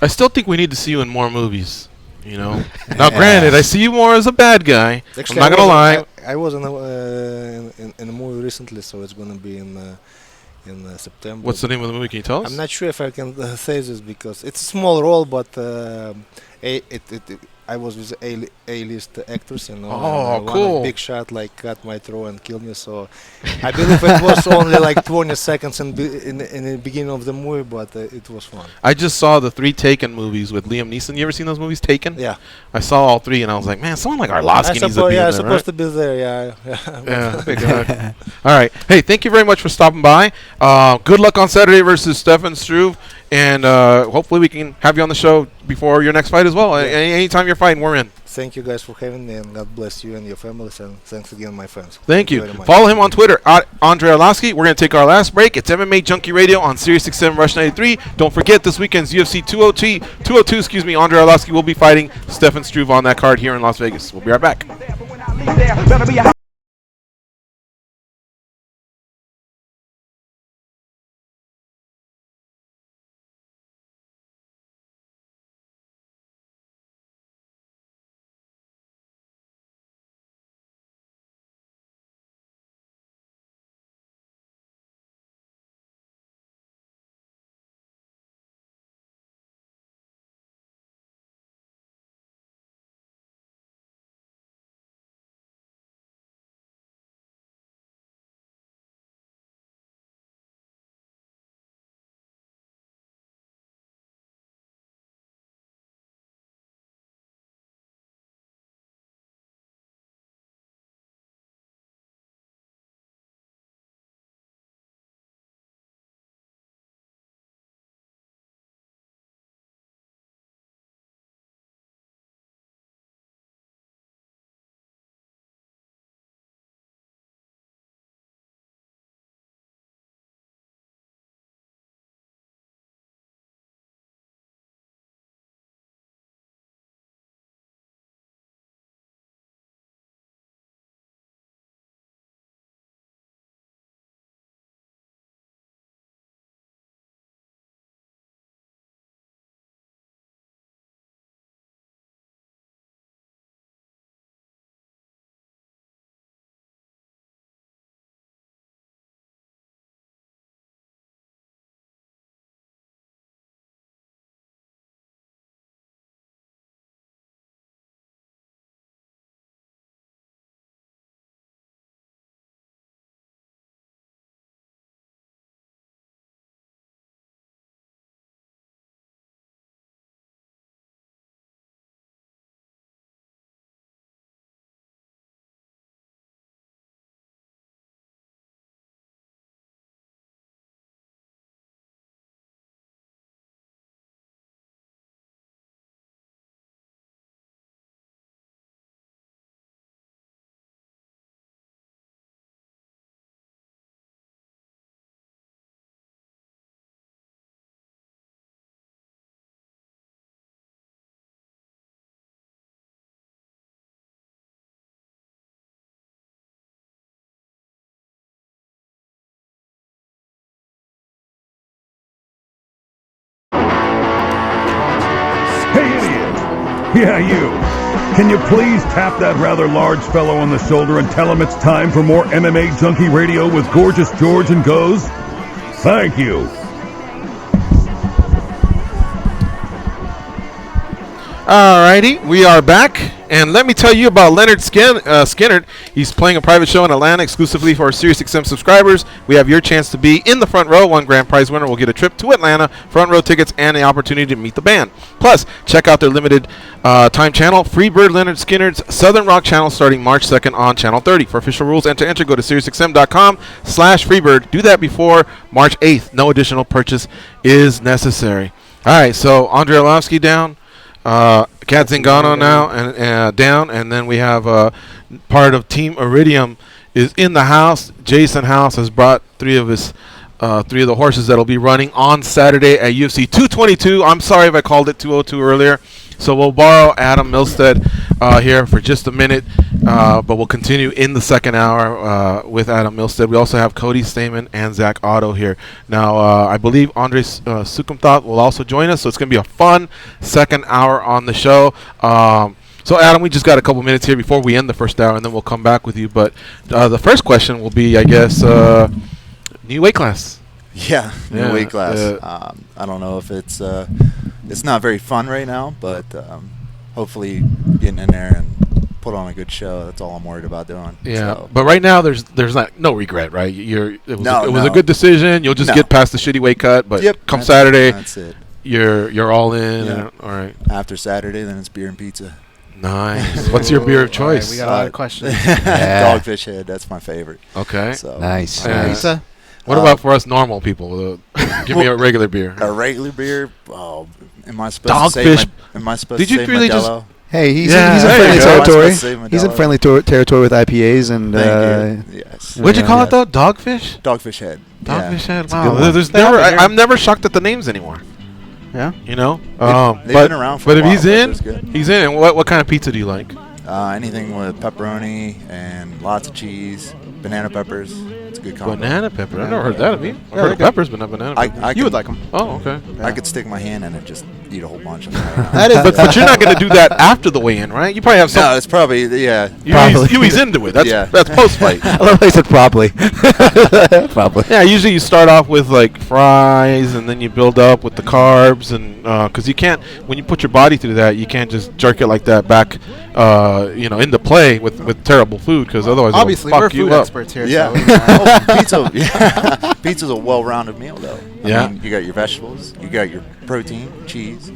I still think we need to see you in more movies. Now, granted, I see you more as a bad guy. Actually, I'm not gonna lie. I was in a movie recently, so it's gonna be in September. What's the name of the movie? Can you tell us? I'm not sure if I can say this because it's a small role, but I was with A-list actors, Oh, cool. One big shot like cut my throat and killed me. So I believe it was only like 20 seconds in the beginning of the movie, but it was fun. I just saw the 3 Taken movies with Liam Neeson. You ever seen those movies, Taken? Yeah. I saw all 3, and I was like, man, someone like Arlovski needs to be in there, supposed to be there, yeah. Yeah. All right. Hey, thank you very much for stopping by. Good luck on Saturday versus Stefan Struve, and hopefully we can have you on the show before your next fight as well. Yeah. Anytime you're fighting, we're in. Thank you guys for having me, and God bless you and your families, and thanks again, my friends. Thank you. Very much. Follow him on Twitter, Andrei Arlovski. We're going to take our last break. It's MMA Junkie Radio on Sirius 67 Rush 93. Don't forget, this weekend's UFC 202, Andrei Arlovski will be fighting Stefan Struve on that card here in Las Vegas. We'll be right back. Yeah, you. Can you please tap that rather large fellow on the shoulder and tell him it's time for more MMA Junkie Radio with Gorgeous George and Goes? Thank you. Alrighty, we are back, and let me tell you about Leonard Skinner. He's playing a private show in Atlanta exclusively for our SiriusXM subscribers. We have your chance to be in the front row. One grand prize winner will get a trip to Atlanta, front row tickets, and the opportunity to meet the band. Plus, check out their limited time channel, Freebird Leonard Skinner's Southern Rock channel, starting March 2nd on Channel 30. For official rules and to enter, go to SiriusXM.com/Freebird. Do that before March 8th. No additional purchase is necessary. All right, so Andrei Arlovski down. Cat Zingano now and down, and then we have part of Team Iridium is in the house. Jason House has brought three of the horses that'll be running on Saturday at UFC 222. I'm sorry if I called it 202 earlier. So we'll borrow Adam Milstead here for just a minute, but we'll continue in the second hour with Adam Milstead. We also have Cody, Stamann, and Zach Otto here. Now, I believe Andrei Soukhamthath will also join us, so it's going to be a fun second hour on the show. So, Adam, we just got a couple minutes here before we end the first hour, and then we'll come back with you. But the first question will be, I guess, new weight class. Yeah, new weight class. I don't know if it's not very fun right now, but hopefully getting in there and put on a good show. That's all I'm worried about doing. Yeah, so. but right now there's no regret, right? It was No. a good decision. You'll just get past the shitty weight cut, but come Saturday, that's it. You're all in. Yeah. And, all right. After Saturday, then it's beer and pizza. Nice. What's your beer of choice? Right, we got a lot of questions. Dogfish Head. That's my favorite. Okay. So, Nice. Pizza. What about for us normal people? Give me a regular beer. A regular beer? Oh, am I supposed to Dogfish. say? Am I supposed Did to you say really Modelo? Hey, he's Yeah, in there friendly you go. territory. Modelo. He's in friendly territory with IPAs and. Thank you. Yes. What'd you call it though? Dogfish. Dogfish Head. Dogfish Head. It's a Wow. good one. There's never. I'm never shocked at the names anymore. Yeah. You know. They've been around for a but while, if he's but in, it's good. he's in. And what kind of pizza do you like? Anything with pepperoni and lots of cheese, banana peppers. It's a good combo. Banana pepper. I've never heard that of you. I've heard of peppers, but not banana pepper. I You would like them. Oh, okay. I could stick my hand in and just eat a whole bunch of them. That is. But you're not going to do that after the weigh-in, right? You probably have some. No, it's probably yeah. You ease into it. That's post-fight. I love how he said probably. Probably. Yeah, usually you start off with like fries, and then you build up with the carbs, and because you can't, when you put your body through that, you can't just jerk it like that back, into play with terrible food, because otherwise Obviously, it'll we're fuck you food up. experts here. Yeah. So Pizza. Yeah. Pizza's a well-rounded meal, though. Yeah. I mean, you got your vegetables, you got your protein, cheese,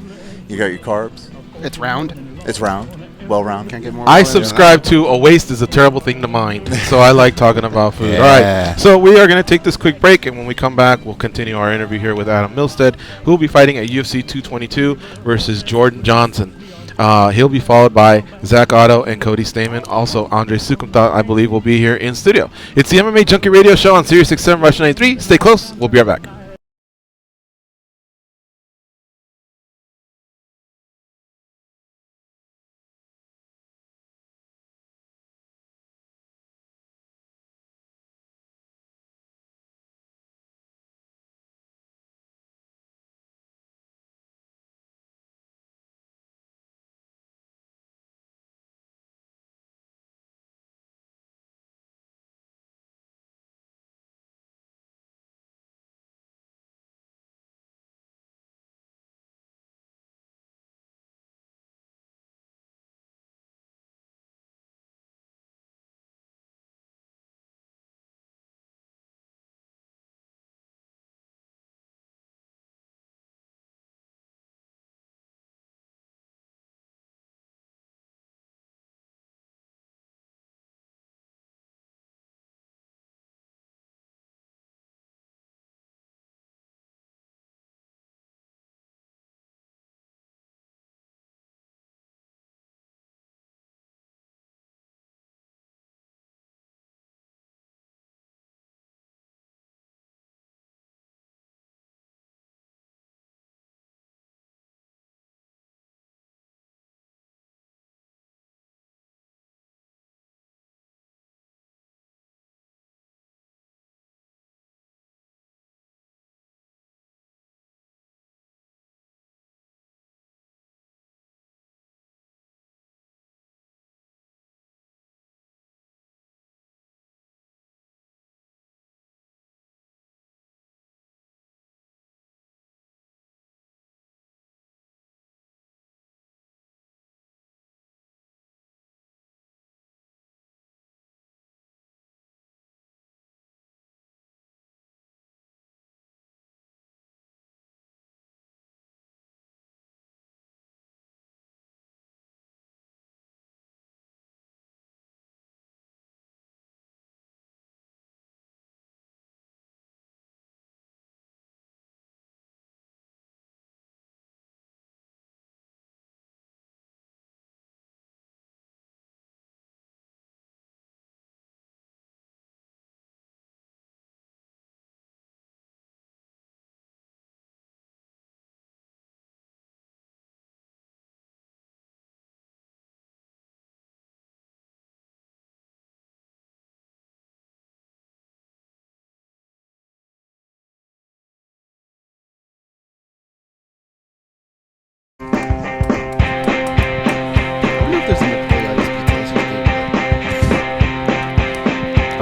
you got your carbs. it's round. It's round, well-rounded. Can't get more. I round than subscribe to a waste is a terrible thing to mind, so I like talking about food. All Yeah. right, so we are going to take this quick break, and when we come back, we'll continue our interview here with Adam Milstead, who will be fighting at UFC 222 versus Jordan Johnson. He'll be followed by Zach Otto and Cody Stamann. Also, Andrei Soukhamthath, I believe, will be here in studio. It's the MMA Junkie Radio Show on SiriusXM Rush 93. Stay close. We'll be right back.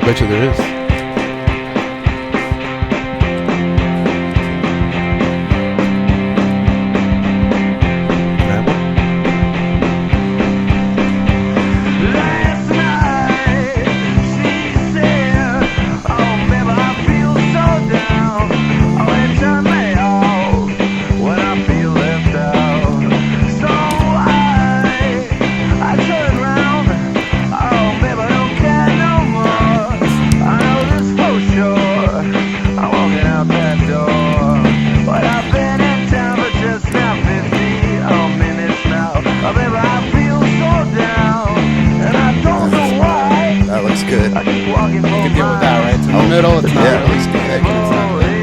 I bet you there is. Good. You can deal with that, right? It's in the middle. It's not yeah, really it's good. thick. It's not thick.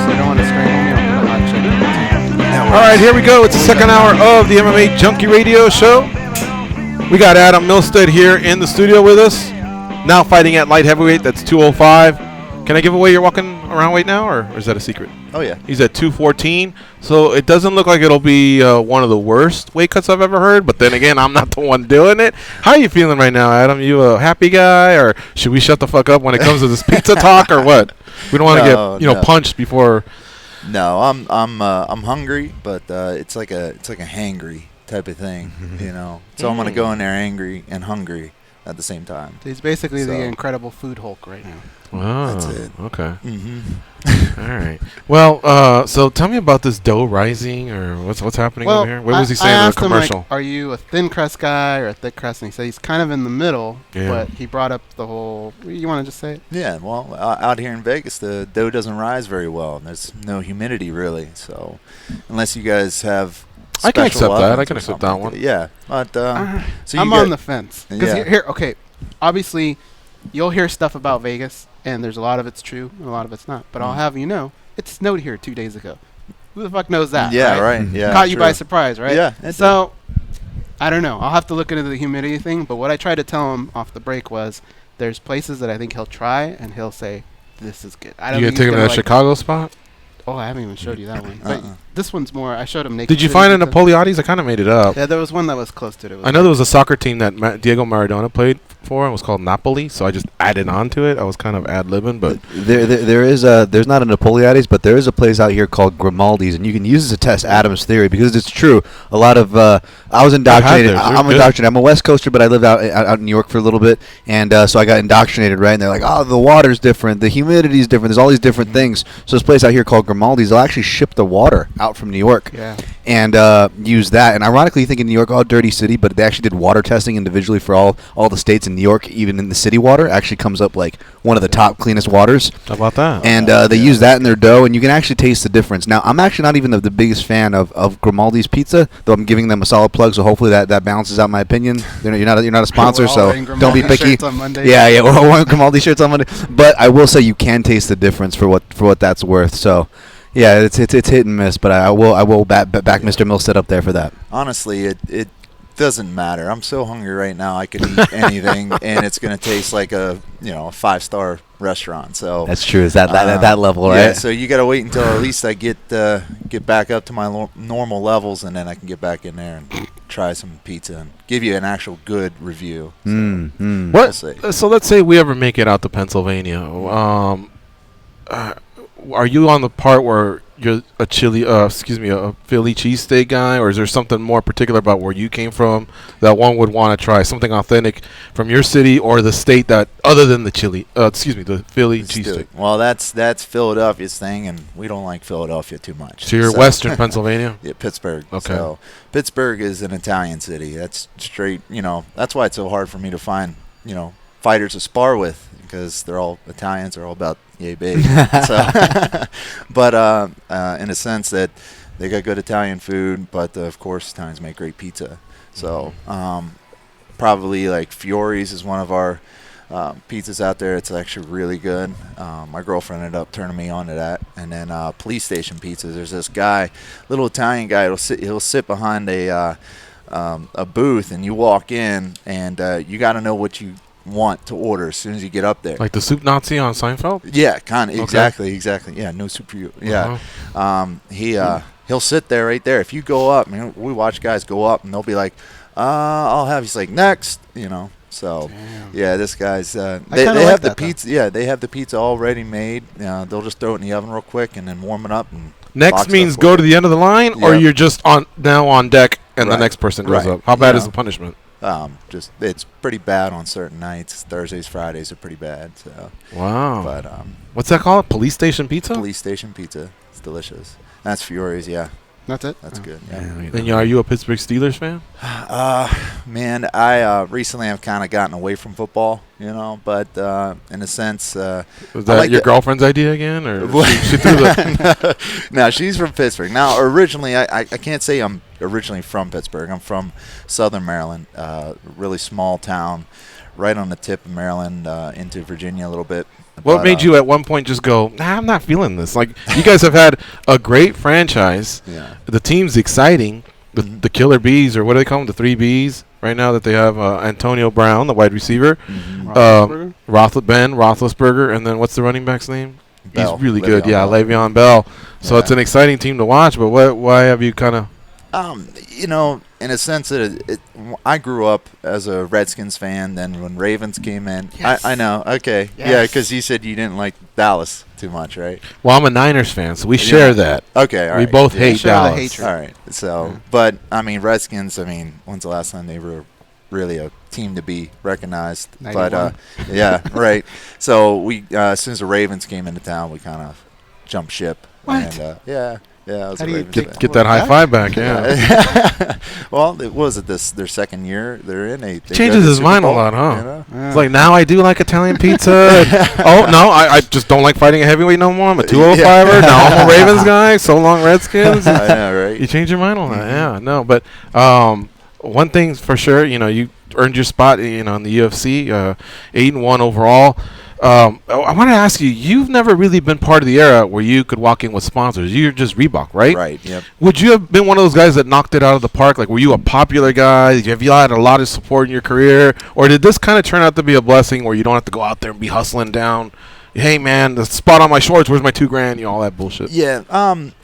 So you don't want to scramble me on the hot chicken. All right, here we go. It's the second hour of the MMA Junkie Radio Show. We got Adam Milstead here in the studio with us. Now fighting at light heavyweight. That's 205. Can I give away you're walking around weight now, or is that a secret? Oh, yeah. He's at 214. So it doesn't look like it'll be one of the worst weight cuts I've ever heard. But then again, I'm not the one doing it. How are you feeling right now, Adam? You a happy guy, or should we shut the fuck up when it comes to this pizza talk, or what? We don't want to get punched before. No, I'm hungry, but it's like a hangry type of thing, you know. So I'm gonna go in there angry and hungry at the same time. He's basically the Incredible Food Hulk right now. Wow. That's it. Okay. All right. Well, so tell me about this dough rising, or what's happening over here? What was he saying in the commercial? Him, like, are you a thin crust guy or a thick crust? And he said he's kind of in the middle, but he brought up the whole. You want to just say it? Yeah. Well, out here in Vegas, the dough doesn't rise very well. There's no humidity really, so unless you guys have. I can accept that. I can accept that one. Yeah, but so I'm on the fence because here, okay, obviously, you'll hear stuff about Vegas, and there's a lot of it's true, and a lot of it's not. But I'll have you know, it snowed here 2 days ago. Who the fuck knows that? Yeah, right. Yeah, caught you by surprise, right? Yeah. So I don't know. I'll have to look into the humidity thing. But what I tried to tell him off the break was, there's places that I think he'll try, and he'll say, "This is good." I don't. You gonna take him to that Chicago spot? Oh, I haven't even showed you that one. But this one's more. I showed him naked. Did you find it in Napoleotis? I kind of made it up. Yeah, there was one that was close to it. I know there was a soccer team that Diego Maradona played for, and it was called Napoli. So I just added on to it. I was kind of ad-libbing, but there's not a Napoleotis, but there is a place out here called Grimaldi's, and you can use it to test Adam's theory because it's true. A lot of I was indoctrinated. I'm indoctrinated. I'm a West Coaster, but I lived out in New York for a little bit, and so I got indoctrinated, right? And they're like, "Oh, the water's different, the humidity is different. There's all these different things." So this place out here called Grimaldi's, they'll actually ship the water out from New York, and use that. And ironically, you think in New York, dirty city, but they actually did water testing individually for all the states in New York. Even in the city water, actually comes up like one of the top cleanest waters. How about that? And they use that in their dough, and you can actually taste the difference. Now, I'm actually not even the biggest fan of Grimaldi's pizza, though I'm giving them a solid plug. So hopefully that balances out my opinion. You're not a sponsor, so don't be picky. Yeah, we're all wearing Grimaldi shirts on Monday. But I will say you can taste the difference for what that's worth. So. Yeah, it's hit and miss, but I will back Mr. Milstead up there for that. Honestly, it doesn't matter. I'm so hungry right now. I could eat anything, and it's going to taste like a 5-star restaurant. So that's true. Is that level, right? Yeah. So you got to wait until at least I get back up to my normal levels, and then I can get back in there and try some pizza and give you an actual good review. So let's say we ever make it out to Pennsylvania. Are you on the part where you're a Philly cheesesteak guy, or is there something more particular about where you came from that one would want to try? Something authentic from your city or the state that, other than the the Philly cheesesteak? Well, that's Philadelphia's thing, and we don't like Philadelphia too much. So you're Western Pennsylvania? Yeah, Pittsburgh. Okay. So Pittsburgh is an Italian city. That's straight. That's why it's so hard for me to find fighters to spar with, because they're all Italians. They're all about yay big. But in a sense that they got good Italian food, but of course Italians make great pizza. So probably like Fiore's is one of our pizzas out there. It's actually really good. My girlfriend ended up turning me on to that. And then police station pizzas. There's this guy, little Italian guy. He'll sit behind a booth, and you walk in, and you got to know what want to order as soon as you get up there. Like the soup Nazi on Seinfeld? Yeah, kind of. Okay. Exactly. Yeah, no soup for you. Yeah. He'll sit there right there. If you go up, we watch guys go up, and they'll be like, I'll have. He's like, next, So, yeah, this guy's. They have the pizza. Yeah, they have the pizza already made. They'll just throw it in the oven real quick and then warm it up. And next means go to the end of the line, or you're just on deck, and the next person goes up. How bad is the punishment? It's pretty bad on certain nights. Thursdays, Fridays are pretty bad. So. Wow. But what's that called? Police station pizza? Police station pizza. It's delicious. That's Fiore's, yeah. That's it? That's good. Yeah. And are you a Pittsburgh Steelers fan? Man, I recently have kind of gotten away from football, but in a sense. Was that your girlfriend's idea again? Or she threw No, she's from Pittsburgh. Now, originally, I can't say I'm originally from Pittsburgh. I'm from Southern Maryland, really small town, right on the tip of Maryland into Virginia a little bit. What made you at one point just go, I'm not feeling this? Like, you guys have had a great franchise. Yeah. The team's exciting. The Killer Bees, or what do they call them? The 3 Bs right now that they have Antonio Brown, the wide receiver. Ben Roethlisberger. And then what's the running back's name? Bell. He's really good. Yeah, Le'Veon Bell. So it's an exciting team to watch. But why have you kind of... in a sense, I grew up as a Redskins fan. Then when Ravens came in, yes. I know. Okay, yes. Yeah, because you said you didn't like Dallas too much, right? Well, I'm a Niners fan, so we share that. Okay, all right. We both hate Dallas. All right. So, but Redskins. When's the last time they were really a team to be recognized? 91. But yeah, right. So we, as soon as the Ravens came into town, we kind of jumped ship. What? And, yeah. Yeah, How do you get that high five back? Yeah. Well, their second year they're in. They changes his mind a lot, huh? It's like, now I do like Italian pizza. Oh no, I just don't like fighting a heavyweight no more. I'm a 205er. Now I'm a Ravens guy. So long, Redskins. I know, right? You change your mind on that. Yeah, no, but one thing for sure, you earned your spot, in the UFC, 8-1 overall. I want to ask you, you've never really been part of the era where you could walk in with sponsors. You're just Reebok, right? Right, yep. Would you have been one of those guys that knocked it out of the park? Like, were you a popular guy? Have you had a lot of support in your career? Or did this kind of turn out to be a blessing where you don't have to go out there and be hustling down, hey, man, the spot on my shorts, where's my $2,000? All that bullshit. Yeah,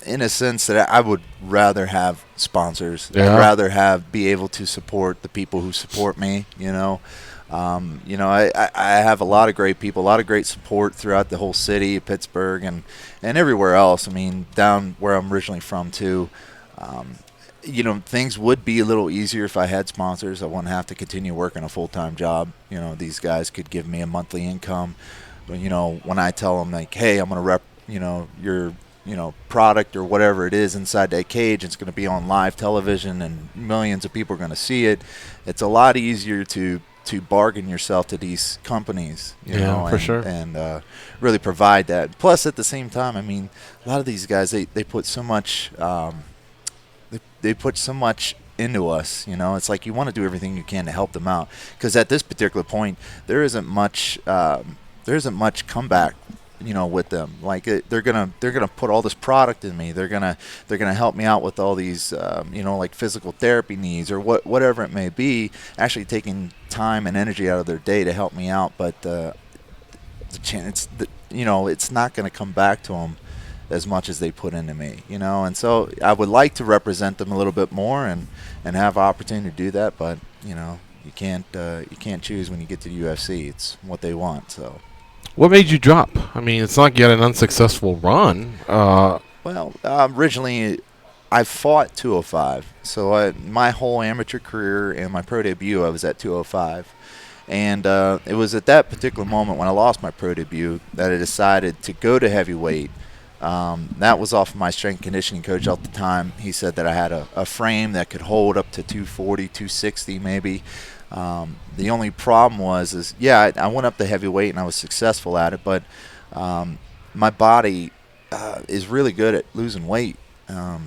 in a sense that I would rather have sponsors. Yeah. I'd rather be able to support the people who support me, I have a lot of great people, a lot of great support throughout the whole city, Pittsburgh, and everywhere else. Down where I'm originally from, too. Things would be a little easier if I had sponsors. I wouldn't have to continue working a full-time job. These guys could give me a monthly income. When I tell them, like, hey, I'm going to rep, your product or whatever it is inside that cage, it's going to be on live television and millions of people are going to see it. It's a lot easier to bargain yourself to these companies, for sure, and really provide that. Plus, at the same time, a lot of these guys they put so much, they put so much into us. It's like you want to do everything you can to help them out, because at this particular point, there isn't much comeback. With them, like they're gonna put all this product in me. They're gonna help me out with all these, like physical therapy needs or whatever it may be. Actually, taking time and energy out of their day to help me out, but the chance, it's not gonna come back to them as much as they put into me. And so I would like to represent them a little bit more and have opportunity to do that, but you can't choose when you get to the UFC. It's what they want. So. What made you drop? It's not like you had an unsuccessful run. Originally, I fought 205. So my whole amateur career and my pro debut, I was at 205. And it was at that particular moment when I lost my pro debut that I decided to go to heavyweight. That was off of my strength and conditioning coach at the time. He said that I had a frame that could hold up to 240, 260 maybe. The only problem was I went up to heavyweight and I was successful at it, but my body is really good at losing weight. I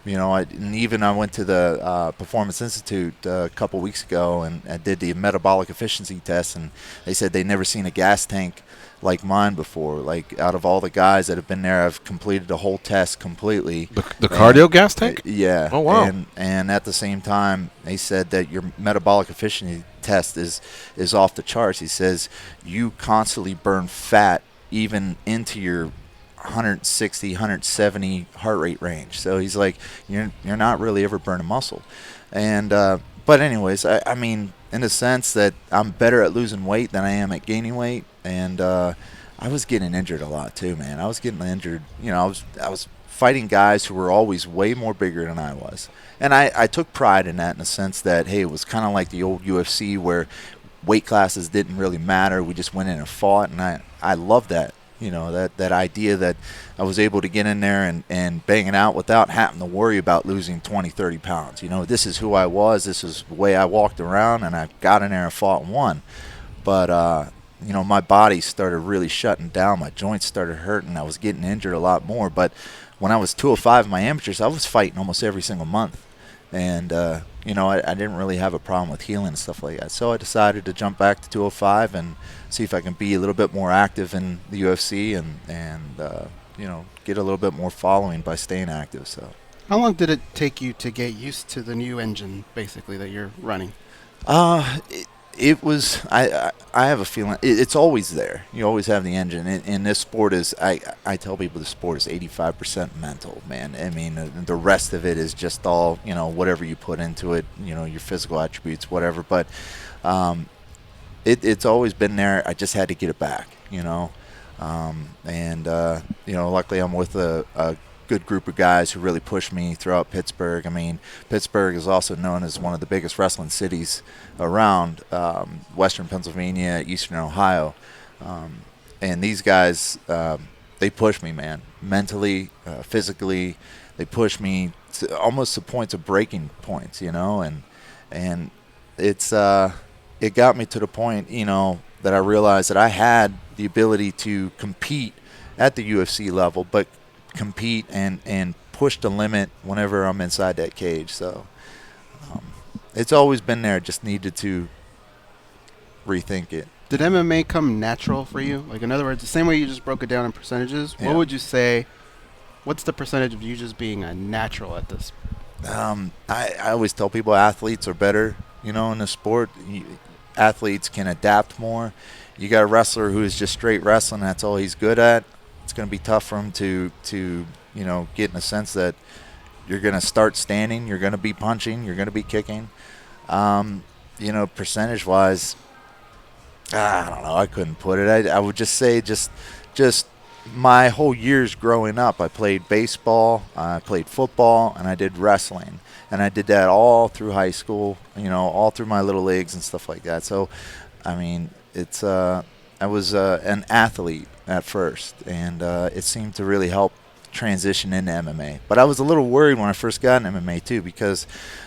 went to the Performance Institute a couple weeks ago and I did the metabolic efficiency test, and they said they'd never seen a gas tank like mine before. Like, out of all the guys that have been there, I've completed the whole test completely. The cardio gas tank? Yeah. Oh, wow. And at the same time, they said that your metabolic efficiency test is off the charts. He says you constantly burn fat even into your 160, 170 heart rate range. So he's like, you're not really ever burning muscle. And but anyways, I mean, in the sense that I'm better at losing weight than I am at gaining weight, and I was getting injured a lot too, man. I was getting injured. You know, I was fighting guys who were always way more bigger than I was. And I took pride in that, in the sense that, hey, it was kind of like the old UFC where weight classes didn't really matter. We just went in and fought, and I loved that. You know, that idea that I was able to get in there and bang it out without having to worry about losing 20, 30 pounds. You know, this is who I was. This is the way I walked around, and I got in there and fought and won. But, you know, my body started really shutting down. My joints started hurting. I was getting injured a lot more. But when I was 205 in my amateurs, I was fighting almost every single month. And, you know, I didn't really have a problem with healing and stuff like that. So I decided to jump back to 205 and see if I can be a little bit more active in the UFC and you know, get a little bit more following by staying active. So, how long did it take you to get used to the new engine, basically, that you're running? It was, I have a feeling, it's always there. You always have the engine. And this sport is, I tell people the sport is 85% mental, man. I mean, the rest of it is just all, you know, whatever you put into it, you know, your physical attributes, whatever. But it's always been there. I just had to get it back, you know. You know, luckily I'm with a good group of guys who really pushed me throughout Pittsburgh. I mean, Pittsburgh is also known as one of the biggest wrestling cities around, Western Pennsylvania, Eastern Ohio. And these guys, they push me, man, mentally, physically. They push me to almost to points of breaking points, you know, and it's it got me to the point, you know, that I realized that I had the ability to compete at the UFC level, but compete and push the limit whenever I'm inside that cage. So it's always been there. Just needed to rethink it. Did MMA come natural for you? Like, in other words, the same way you just broke it down in percentages, Yeah. what would you say, what's the percentage of you just being a natural at this? I always tell people athletes are better, you know, in the sport. Athletes can adapt more. You got a wrestler who is just straight wrestling, that's all he's good at. It's going to be tough for him to you know, get in a sense that you're going to start standing, you're going to be punching, you're going to be kicking. You know, percentage-wise, I don't know. I couldn't put it. I would just say just my whole years growing up, I played baseball, I played football, and I did wrestling. And I did that all through high school, you know, all through my little leagues and stuff like that. So, I mean, it's I was an athlete at first, and it seemed to really help transition into MMA. But I was a little worried when I first got in MMA too, because,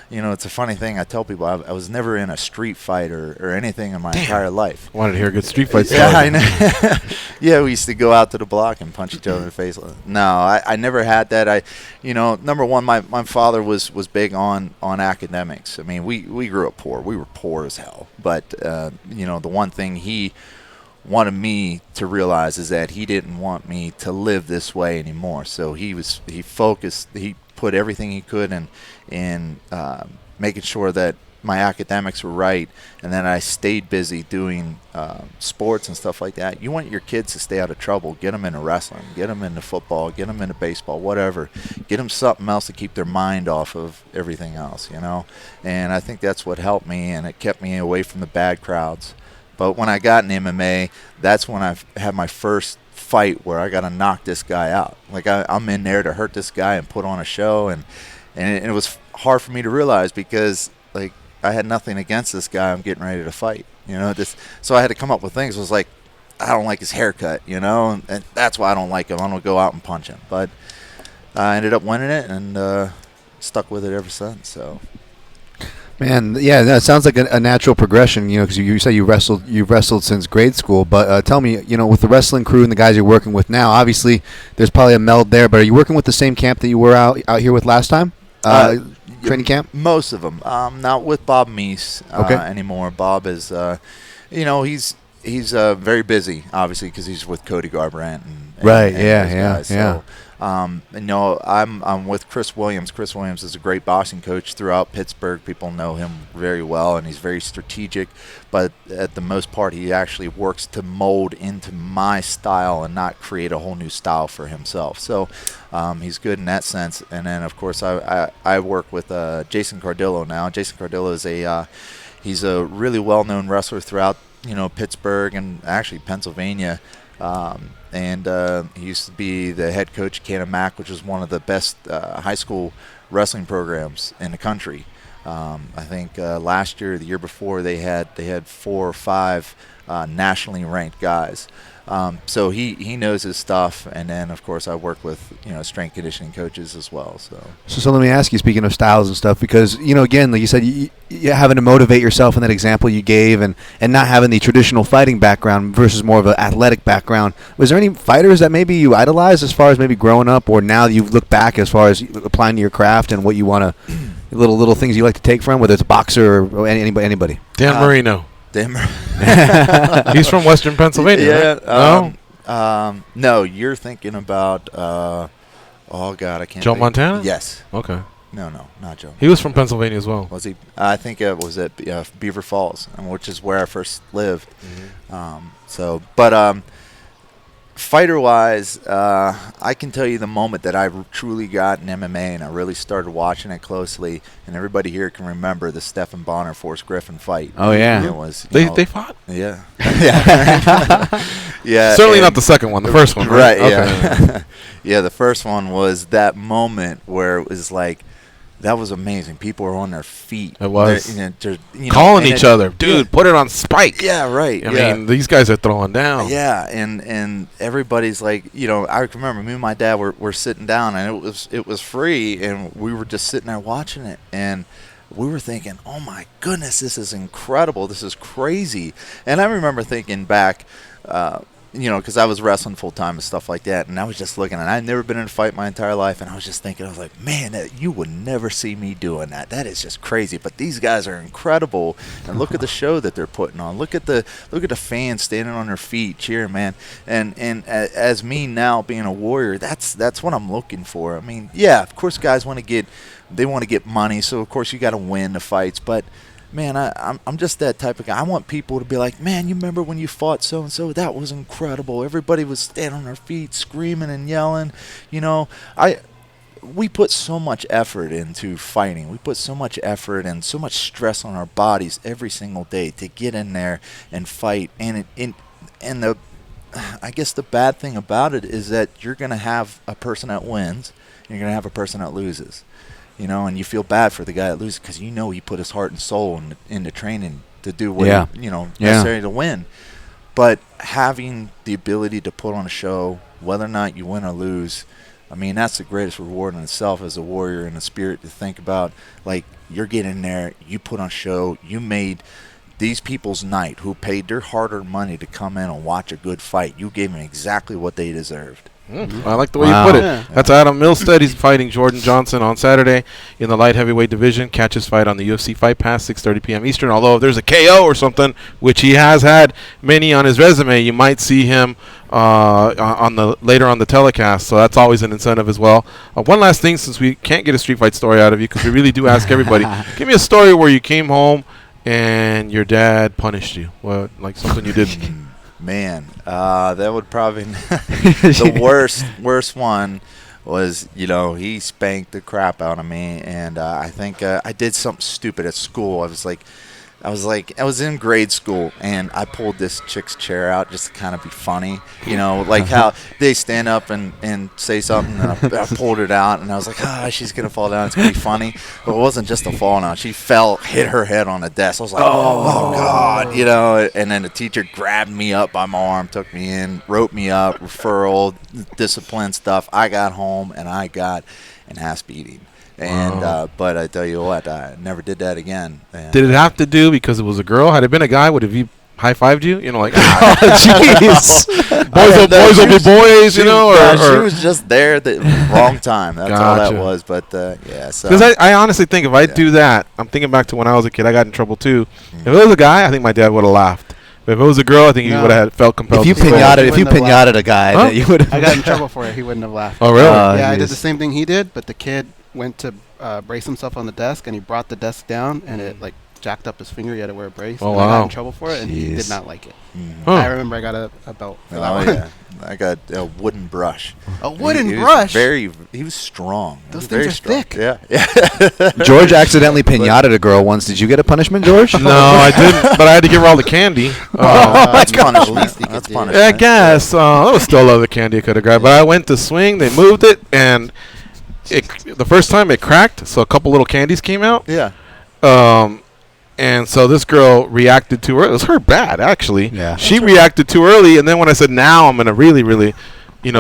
you know, it's a funny thing. I tell people I was never in a street fight or anything in my entire life. Wanted to hear a good street fight story. Yeah, I know. Yeah, we used to go out to the block and punch each other in the face. No, I never had that. You know, number one, my father was big on academics. I mean, we grew up poor. We were poor as hell. But, you know, the one thing he wanted me to realize is that he didn't want me to live this way anymore. So he focused, he put everything he could in making sure that my academics were right, and then I stayed busy doing sports and stuff like that. You want your kids to stay out of trouble, get them into wrestling, get them into football, get them into baseball, whatever. Get them something else to keep their mind off of everything else, you know. And I think that's what helped me, and it kept me away from the bad crowds. But when I got in MMA, that's when I had my first fight where I got to knock this guy out. Like, I'm in there to hurt this guy and put on a show, and it was hard for me to realize, because, like, I had nothing against this guy I'm getting ready to fight, you know. So I had to come up with things. It was like, I don't like his haircut, you know, and that's why I don't like him. I'm going to go out and punch him. But I ended up winning it and stuck with it ever since, so. Man, yeah, that sounds like a natural progression, you know, because you say you've wrestled since grade school. But tell me, you know, with the wrestling crew and the guys you're working with now, obviously there's probably a meld there. But are you working with the same camp that you were out here with last time? Training camp? Most of them. Not with Bob Meese anymore. Bob is, you know, he's very busy, obviously, because he's with Cody Garbrandt Right. and Yeah. those Yeah. guys. Yeah. So, I'm with Chris Williams. Chris Williams is a great boxing coach throughout Pittsburgh. People know him very well, and he's very strategic. But at the most part, he actually works to mold into my style and not create a whole new style for himself. So he's good in that sense. And then, of course, I work with Jason Cardillo now. Jason Cardillo is he's a really well-known wrestler throughout Pittsburgh and actually Pennsylvania. And he used to be the head coach at Canamac, which is one of the best high school wrestling programs in the country. I think last year, the year before, they had 4 or 5 nationally ranked guys. So he knows his stuff, and then of course I work with strength conditioning coaches as well. So let me ask you, speaking of styles and stuff, because again, like you said, you having to motivate yourself in that example you gave, and not having the traditional fighting background versus more of an athletic background. Was there any fighters that maybe you idolized as far as maybe growing up, or now you look back as far as applying to your craft and what you want to little things you like to take from, whether it's a boxer or anybody? Dan Marino. He's from Western Pennsylvania. Yeah. Right? No, you're thinking about. Oh God, I can't. Joe Montana. Yes. Okay. No, not Joe. He was from Pennsylvania as well. Was he? I think it was at Beaver Falls, which is where I first lived. Mm-hmm. Fighter-wise, I can tell you the moment that I truly got in MMA and I really started watching it closely, and everybody here can remember the Stephen Bonner Forrest Griffin fight. Oh yeah, it was. They fought. Yeah, yeah. Certainly not the second one. The first one, right? Okay. Yeah, yeah. The first one was that moment where it was like. That was amazing. People were on their feet. It was. They're calling each other. Dude, put it on Spike. Yeah, right. I mean, these guys are throwing down. Yeah, and everybody's like, I remember me and my dad were sitting down, and it was free, and we were just sitting there watching it, and we were thinking, oh, my goodness, this is incredible. This is crazy. And I remember thinking back, because I was wrestling full time and stuff like that, and I was just looking, and I'd never been in a fight my entire life, and I was just thinking, I was like, man, you would never see me doing that. That is just crazy. But these guys are incredible, and look at the show that they're putting on. Look at the fans standing on their feet cheering, man. And as me now being a warrior, that's what I'm looking for. I mean, yeah, of course, guys want to get money, so of course you got to win the fights, but. Man, I'm just that type of guy. I want people to be like, man, you remember when you fought so-and-so? That was incredible. Everybody was standing on their feet, screaming and yelling. We put so much effort into fighting. We put so much effort and so much stress on our bodies every single day to get in there and fight. And I guess the bad thing about it is that you're going to have a person that wins, and you're going to have a person that loses. And you feel bad for the guy that loses because he put his heart and soul into training to do what necessary to win. But having the ability to put on a show, whether or not you win or lose, I mean, that's the greatest reward in itself as a warrior and a spirit to think about. Like, you're getting there, you put on a show, you made these people's night who paid their hard-earned money to come in and watch a good fight. You gave them exactly what they deserved. I like the way you put it. Yeah. That's Adam Milstead. He's fighting Jordan Johnson on Saturday in the light heavyweight division. Catch his fight on the UFC Fight Pass, 6:30 p.m. Eastern. Although if there's a KO or something, which he has had many on his resume, you might see him later on the telecast. So that's always an incentive as well. One last thing, since we can't get a street fight story out of you, because we really do ask everybody, give me a story where you came home and your dad punished you. Like something you did. Man, that would probably the worst one was, he spanked the crap out of me, and I think I did something stupid at school. I was in grade school, and I pulled this chick's chair out just to kind of be funny, like how they stand up and say something, and I pulled it out, and I was like, she's going to fall down, it's going to be funny. But it wasn't just a fall down. She hit her head on the desk. I was like, oh God, and then the teacher grabbed me up by my arm, took me in, wrote me up, referral, discipline stuff. I got home, and I got an ass beating. And but I tell you what, I never did that again. And did it have to do because it was a girl? Had it been a guy, would have you high-fived you? Jeez. boys will be boys, she was just there at the wrong time. That's all that was. But yeah. So because I honestly think if I do that, I'm thinking back to when I was a kid. I got in trouble too. If it was a guy, I think my dad would have laughed. If it was a girl, I think you No. would have felt compelled. If you to swear. pinataed a guy, Huh? that you would. I got in trouble for it. He wouldn't have laughed. Oh, really? Yeah, I did geez. the same thing he did, but the kid went to brace himself on the desk, and he brought the desk down, and it like jacked up his finger. He had to wear a brace. Oh, and I got wow. in trouble for it, and he Jeez. did not like it. Huh. I remember I got a belt for that Oh one. yeah, I got a wooden brush. A wooden He was brush? He was strong. He Those was things very are strong. thick. Yeah. George accidentally pinated a girl once. Did you get a punishment, George? No, I didn't, but I had to give her all the candy. That's At punishment. least he could That's do it. punishment. Yeah, I guess. There was still other candy I could have grabbed. But I went to swing. They moved it, and the first time it cracked, so a couple little candies came out. Yeah. And so this girl reacted too early. It was her bad, actually. Yeah. She reacted too early, and then when I said, now I'm going to really, really,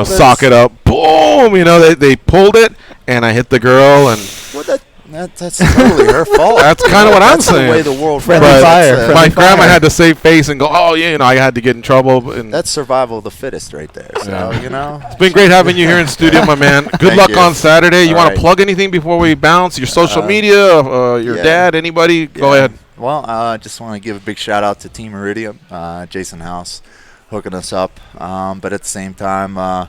sock it up, boom, they pulled it, and I hit the girl, and Well, that's totally her fault. That's kind of what I'm That's saying. the way the world Friendly runs. fire. That's, my Friendly grandma fire. had to save face and go, oh, yeah, I had to get in trouble. And That's survival of the fittest right there. So, Yeah. It's been great having you here in studio, my man. Good Thank luck you. on Saturday. You All want right. to plug anything before we bounce? Your social media, your yeah. dad, anybody? Go ahead. Well, I just want to give a big shout out to Team Iridium, Jason House, hooking us up. But at the same time, I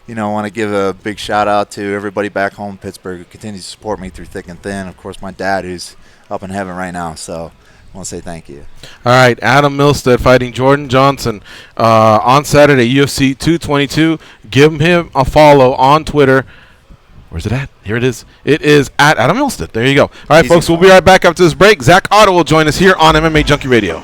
want to give a big shout out to everybody back home in Pittsburgh who continues to support me through thick and thin. Of course, my dad, who's up in heaven right now. So I want to say thank you. All right, Adam Milstead fighting Jordan Johnson on Saturday, UFC 222. Give him a follow on Twitter. Where's it at? Here it is. It is at Adam Milstead. There you go. All right, Easy folks, we'll be right back after this break. Zach Otto will join us here on MMA Junkie Radio.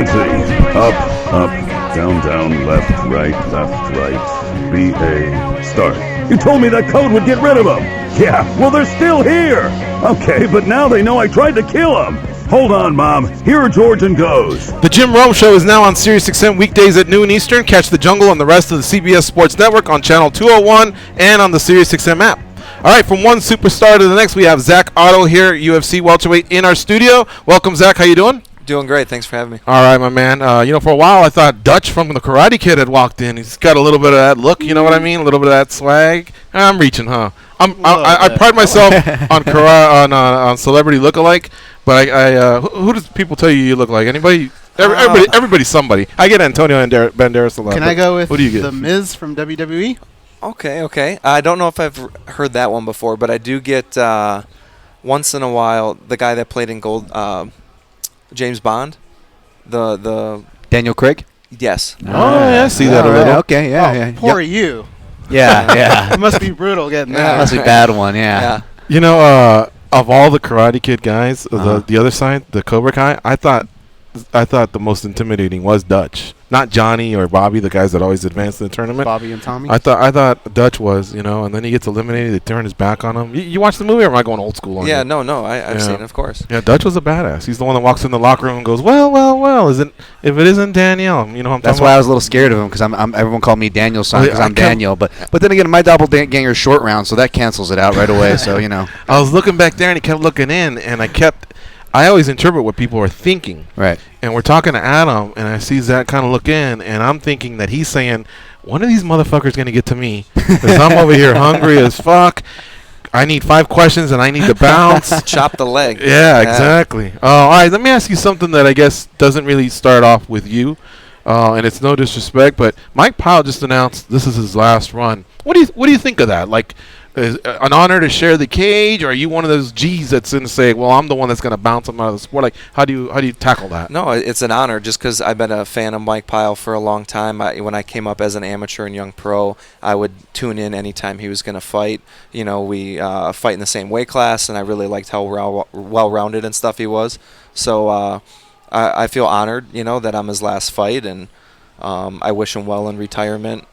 frequency. Up, up, down, down, left, right, B-A, start. You told me that code would get rid of them. Yeah, well, they're still here. Okay, but now they know I tried to kill them. Hold on, Mom. Here are George and Goes. The Jim Rome Show is now on SiriusXM weekdays at noon Eastern. Catch The Jungle and the rest of the CBS Sports Network on Channel 201 and on the SiriusXM app. All right, from one superstar to the next, we have Zach Otto here, UFC welterweight, in our studio. Welcome, Zach. How you doing? Doing great. Thanks for having me. All right, my man. For a while I thought Dutch from the Karate Kid had walked in. He's got a little bit of that look, you know what I mean? A little bit of that swag. I'm reaching, huh? I pride myself on celebrity look-alike, but who does people tell you look like? Anybody? Everybody's somebody. I get Antonio Banderas a lot. Can I go with who do you get? The Miz from WWE? Okay. I don't know if I've heard that one before, but I do get once in a while the guy that played in James Bond, the Daniel Craig? Yes. Oh, yeah, I see that already. Okay, yeah. Poor you. Yeah. It must be brutal getting that. Must be a bad one, yeah. Of all the Karate Kid guys, the other side, the Cobra Kai, I thought the most intimidating was Dutch, not Johnny or Bobby, the guys that always advanced in the tournament. Bobby and Tommy. I thought Dutch was, and then he gets eliminated. They turn his back on him. You watch the movie, or am I going old school on you? No, I've seen it, of course. Yeah, Dutch was a badass. He's the one that walks in the locker room and goes, well. If it isn't Danielle, That's why I was a little scared of him, because everyone called me Daniel's son because I'm Daniel. But then again, my doppelganger's short round, so that cancels it out right away. So I was looking back there and he kept looking in, and I always interpret what people are thinking. Right. And we're talking to Adam, and I see Zach kind of look in, and I'm thinking that he's saying, one of these motherfuckers going to get to me, because I'm over here hungry as fuck. I need 5 questions, and I need to bounce. Chop the leg. Yeah, exactly. All right, let me ask you something that I guess doesn't really start off with you, and it's no disrespect, but Mike Powell just announced this is his last run. What do you think of that? Like, is an honor to share the cage, or are you one of those G's that's going to say, well, I'm the one that's going to bounce him out of the sport? Like, how do you tackle that? No, it's an honor, just because I've been a fan of Mike Pyle for a long time. When I came up as an amateur and young pro, I would tune in anytime he was going to fight. We fight in the same weight class, and I really liked how well-rounded and stuff he was. So I feel honored, that I'm his last fight, and I wish him well in retirement,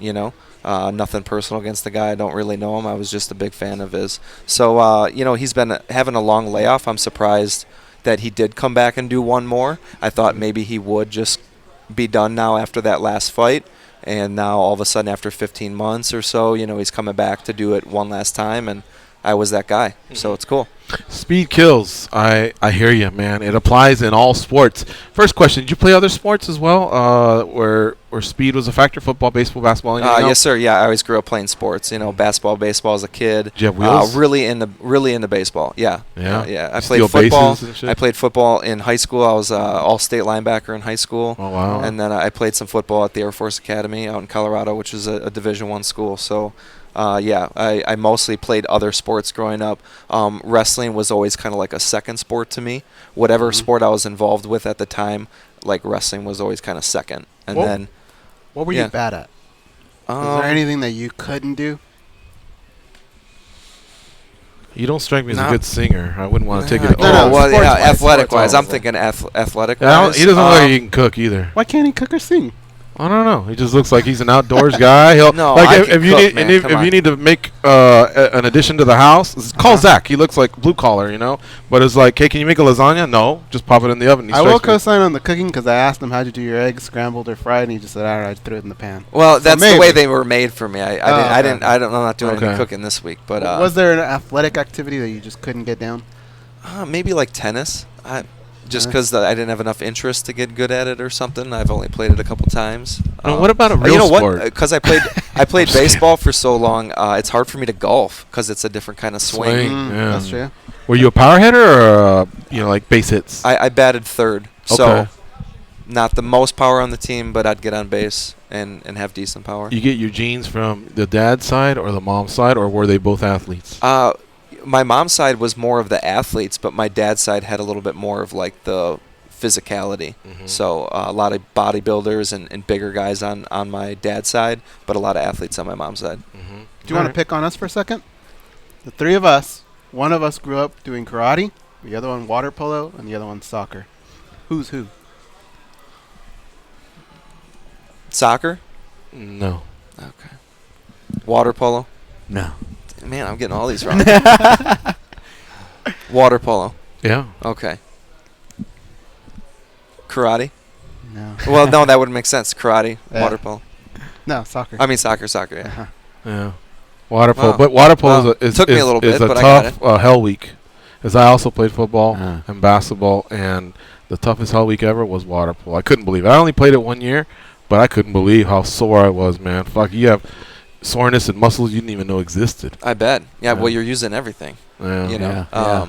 Nothing personal against the guy. I don't really know him. I was just a big fan of his. So, he's been having a long layoff. I'm surprised that he did come back and do one more. I thought maybe he would just be done now after that last fight. And now all of a sudden after 15 months or so, he's coming back to do it one last time. And I was that guy. So it's cool. Speed kills. I hear you, man. It applies in all sports. First question: did you play other sports as well, where speed was a factor? Football, baseball, basketball? Yes, sir. Yeah, I always grew up playing sports. Basketball, baseball as a kid. Did you have wheels? Really into baseball. Yeah. Yeah. I played football. I played football in high school. I was all-state linebacker in high school. Oh wow. And then I played some football at the Air Force Academy out in Colorado, which is a Division I school. So. I mostly played other sports growing up. Wrestling was always kind of like a second sport to me. Whatever sport I was involved with at the time, like wrestling was always kind of second. And then, what were you bad at? Was there anything that you couldn't do? You don't strike me as a good singer. I wouldn't want to take it. Athletic-wise, I'm thinking athletic-wise. He doesn't look like he can cook either. Why can't he cook or sing? I don't know. He just looks like he's an outdoors guy. If you need to make an addition to the house, call Zach. He looks like blue collar, But it's like, hey, can you make a lasagna? No, just pop it in the oven. I will co-sign on the cooking because I asked him how'd you do your eggs, scrambled or fried, and he just said, all right, I threw it in the pan. Well, that's the way they were made for me. I'm not doing any cooking this week, but was there an athletic activity that you just couldn't get down? Maybe like tennis. Just because I didn't have enough interest to get good at it or something. I've only played it a couple times. What about a real sport? Because I played baseball for so long, it's hard for me to golf because it's a different kind of swing. Yeah. That's true. Were you a power hitter or like base hits? I batted third, so not the most power on the team, but I'd get on base and have decent power. You get your genes from the dad's side or the mom's side, or were they both athletes? My mom's side was more of the athletes, but my dad's side had a little bit more of like the physicality. So a lot of bodybuilders and bigger guys on my dad's side, but a lot of athletes on my mom's side. Do you want to pick on us for a second? The three of us, one of us grew up doing karate, the other one water polo, and the other one soccer. Who's who? Soccer? No. Okay. Water polo? No. Man, I'm getting all these wrong. Water polo? Yeah. Okay. Karate? No. Well, no, that wouldn't make sense. Karate, Yeah. water polo. No, soccer. I mean soccer, yeah. Uh-huh. Yeah. Water polo. Wow. But water polo Wow. is Took me a little bit, a but I got tough hell week. As I also played football Uh. and basketball, and the toughest hell week ever was water polo. I couldn't believe it. I only played it 1 year, but I couldn't believe how sore I was, man. Fuck, you have soreness and muscles you didn't even know existed. I bet. Yeah, Yeah. well, you're using everything. Yeah. You know. Yeah.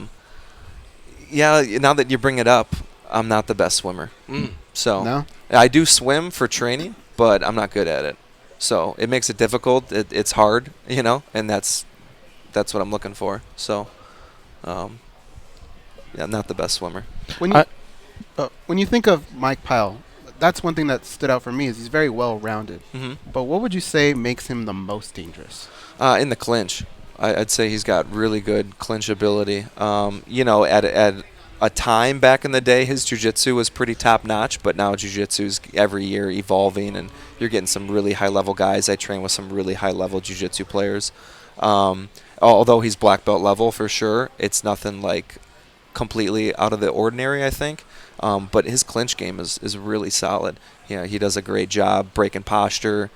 Yeah, now that you bring it up, I'm not the best swimmer. So No? I do swim for training, but I'm not good at it. So it makes it difficult. It's hard, you know, and that's what I'm looking for. So, yeah, not the best swimmer. When you think of Mike Pyle, that's one thing that stood out for me is he's very well-rounded. Mm-hmm. But what would you say makes him the most dangerous? In the clinch, I'd say he's got really good clinch ability. You know, at a time back in the day, his jiu-jitsu was pretty top-notch, but now jiu-jitsu's every year evolving, and you're getting some really high-level guys. I train with some really high-level jiu-jitsu players. Although he's black belt level for sure, it's nothing like completely out of the ordinary, I think. But his clinch game is really solid. Yeah, he does a great job breaking posture,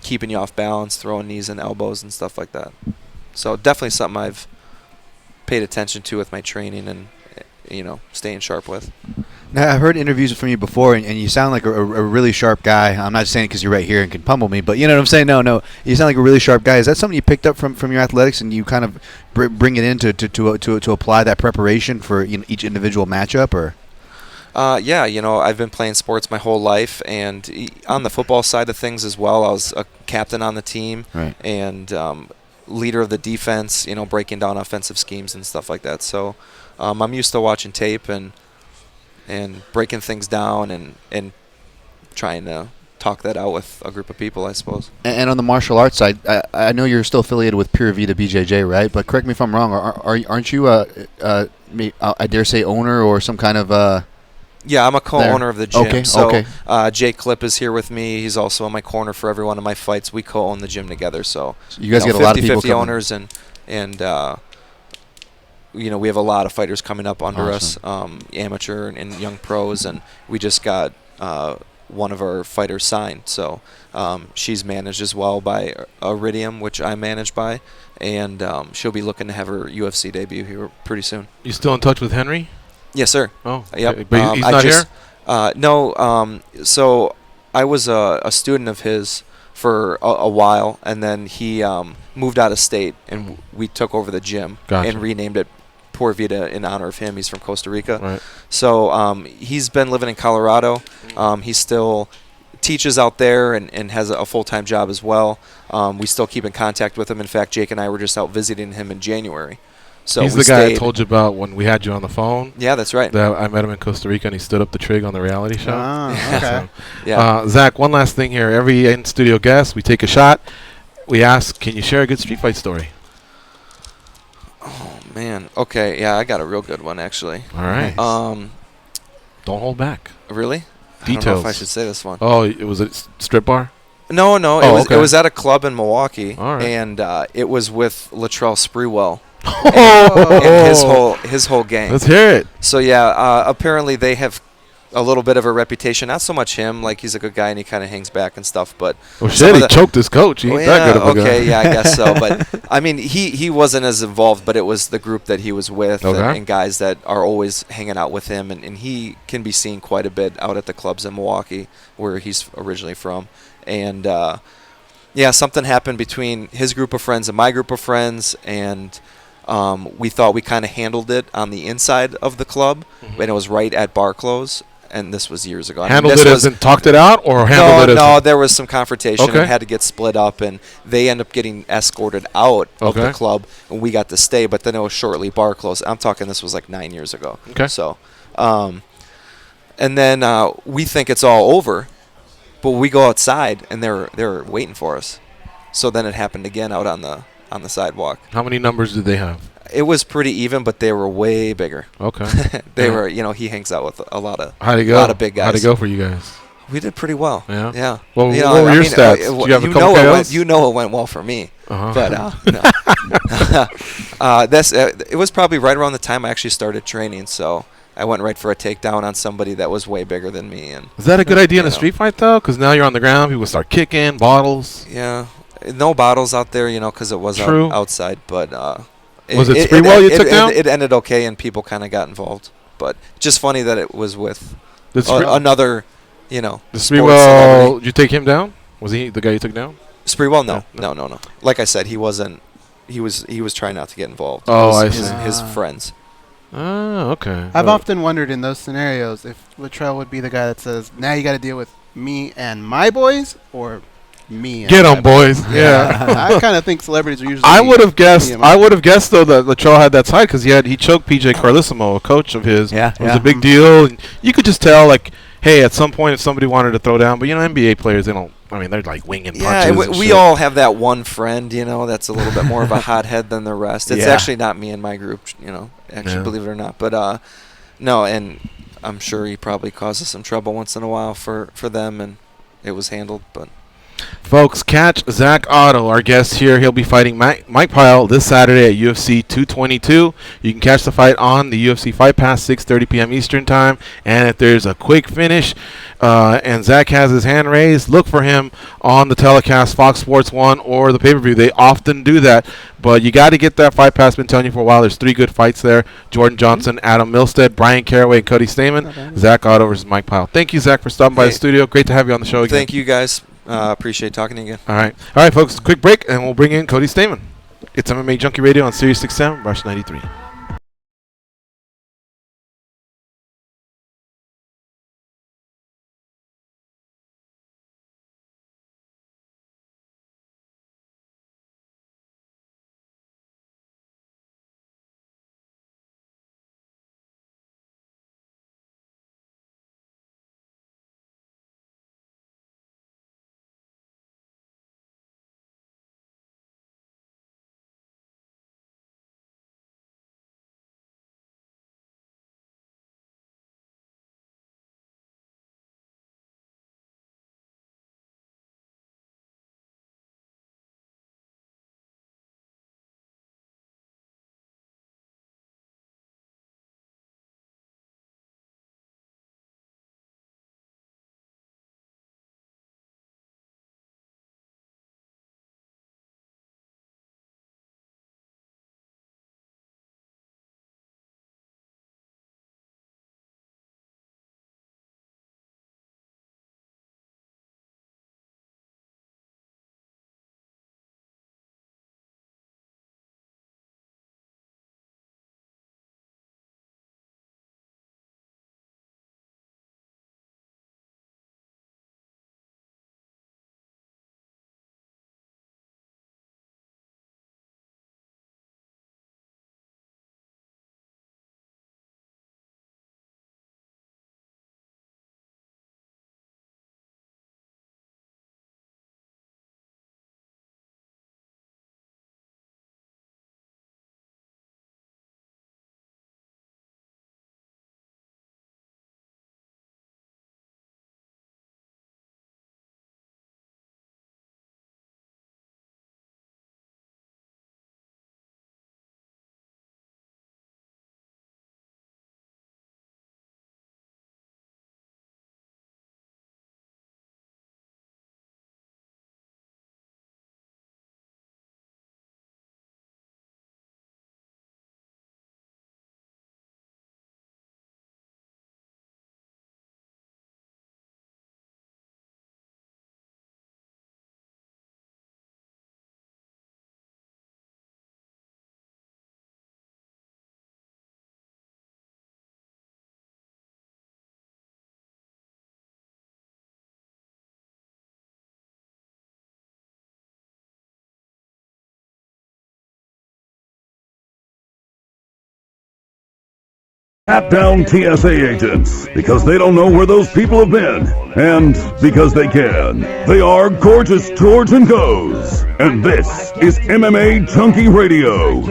keeping you off balance, throwing knees and elbows and stuff like that. So definitely something I've paid attention to with my training and, you know, staying sharp with. Now, I've heard interviews from you before, and you sound like a really sharp guy. I'm not saying because you're right here and can pummel me, but you know what I'm saying? No. You sound like a really sharp guy. Is that something you picked up from your athletics, and you kind of bring it in to apply that preparation for each individual matchup, or? Yeah, you know, I've been playing sports my whole life, and on the football side of things as well, I was a captain on the team, right, and leader of the defense, you know, breaking down offensive schemes and stuff like that. So I'm used to watching tape and breaking things down and trying to talk that out with a group of people, I suppose. And on the martial arts side, I know you're still affiliated with Pura Vida BJJ, right? But correct me if I'm wrong. Aren't you I dare say owner or some kind of Yeah, I'm a co-owner of the gym. Okay, so, okay. Jay Clipp is here with me. He's also in my corner for every one of my fights. We co-own the gym together. So you guys get a lot of people 50-50 owners and you know, we have a lot of fighters coming up under us, amateur and young pros, and we just got one of our fighters signed. So she's managed as well by Iridium, which I'm managed by, and she'll be looking to have her UFC debut here pretty soon. You still in touch with Henry? Yes, sir. Oh, yep. okay. But he's not here? No. So I was a student of his for a while, and then he moved out of state, and we took over the gym and renamed it Pura Vida in honor of him. He's from Costa Rica. Right. So he's been living in Colorado. He still teaches out there and has a full-time job as well. We still keep in contact with him. In fact, Jake and I were just out visiting him in January. So he's the guy I told you about when we had you on the phone. Yeah, that's right. I met him in Costa Rica, and he stood up the trig on the reality show. Okay. So, yeah. Zach, one last thing here. Every in-studio guest, we take a shot. We ask, can you share a good street fight story? Oh, man. Okay, yeah, I got a real good one, actually. All right. Don't hold back. Really? Details. I don't know if I should say this one. Oh, it was a strip bar? No. It was at a club in Milwaukee, all right, and it was with Latrell Sprewell and his whole gang. Let's hear it. So yeah, apparently they have a little bit of a reputation. Not so much him, like he's a good guy and he kind of hangs back and stuff. But he choked his coach. He ain't that good of a guy. Okay, yeah, I guess so. But I mean, he wasn't as involved, but it was the group that he was with and guys that are always hanging out with him, and he can be seen quite a bit out at the clubs in Milwaukee, where he's originally from. And yeah, something happened between his group of friends and my group of friends, and we thought we kind of handled it on the inside of the club, and it was right at bar close. And this was years ago. Handled it as in talked it out, or handled it as no? There was some confrontation and had to get split up, and they end up getting escorted out of the club, and we got to stay. But then it was shortly bar closed. I'm talking this was like 9 years ago. Okay. So, and then we think it's all over, but we go outside and they're waiting for us. So then it happened again out on the sidewalk. How many numbers did they have? It was pretty even, but they were way bigger. Okay. They were, he hangs out with a lot of How'd it go? big guys. How'd it go for you guys? We did pretty well. Yeah. Yeah. Well, what were your stats? Did you have a couple KOs? It went well for me. Uh-huh. But it was probably right around the time I actually started training, so I went right for a takedown on somebody that was way bigger than me. And is that a good idea in a street fight, though? Because now you're on the ground, people start kicking, bottles. Yeah. No bottles out there, because it was outside. But was it Sprewell you took down? It ended okay, and people kind of got involved. But just funny that it was with another, The Sprewell, did you take him down? Was he the guy you took down? Sprewell, no. Like I said, he wasn't. He was trying not to get involved. Oh, I see. His friends. Oh, okay. I've often wondered in those scenarios if Latrell would be the guy that says, now you got to deal with me and my boys, or me and get my them, boys. Yeah. I kind of think celebrities are usually. I would have guessed though that Latrell had that side because he choked PJ Carlissimo, a coach of his. Yeah, it was a big deal, and you could just tell hey, at some point if somebody wanted to throw down, but NBA players they're like winging punches. Yeah, we all have that one friend, that's a little bit more of a hothead than the rest. It's actually not me and my group, believe it or not. But no, and I'm sure he probably causes some trouble once in a while for them, and it was handled, but. Folks, catch Zach Otto, our guest here. He'll be fighting Mike Pyle this Saturday at UFC 222. You can catch the fight on the UFC Fight Pass, 6:30 p.m. Eastern Time. And if there's a quick finish and Zach has his hand raised, look for him on the telecast, Fox Sports 1 or the pay-per-view. They often do that. But you got to get that Fight Pass. Been telling you for a while. There's 3 good fights there. Jordan Johnson, Adam Milstead, Brian Caraway, and Cody Stamann. Zach Otto versus Mike Pyle. Thank you, Zach, for stopping by the studio. Great to have you on the show again. Thank you, guys. Appreciate talking to you again. All right, folks. Quick break, and we'll bring in Cody Stamann. It's MMA Junkie Radio on Sirius 67, Rush 93. Pat down TSA agents because they don't know where those people have been, and because they can. They are Gorgeous George and Goes, and this is MMA Junkie Radio.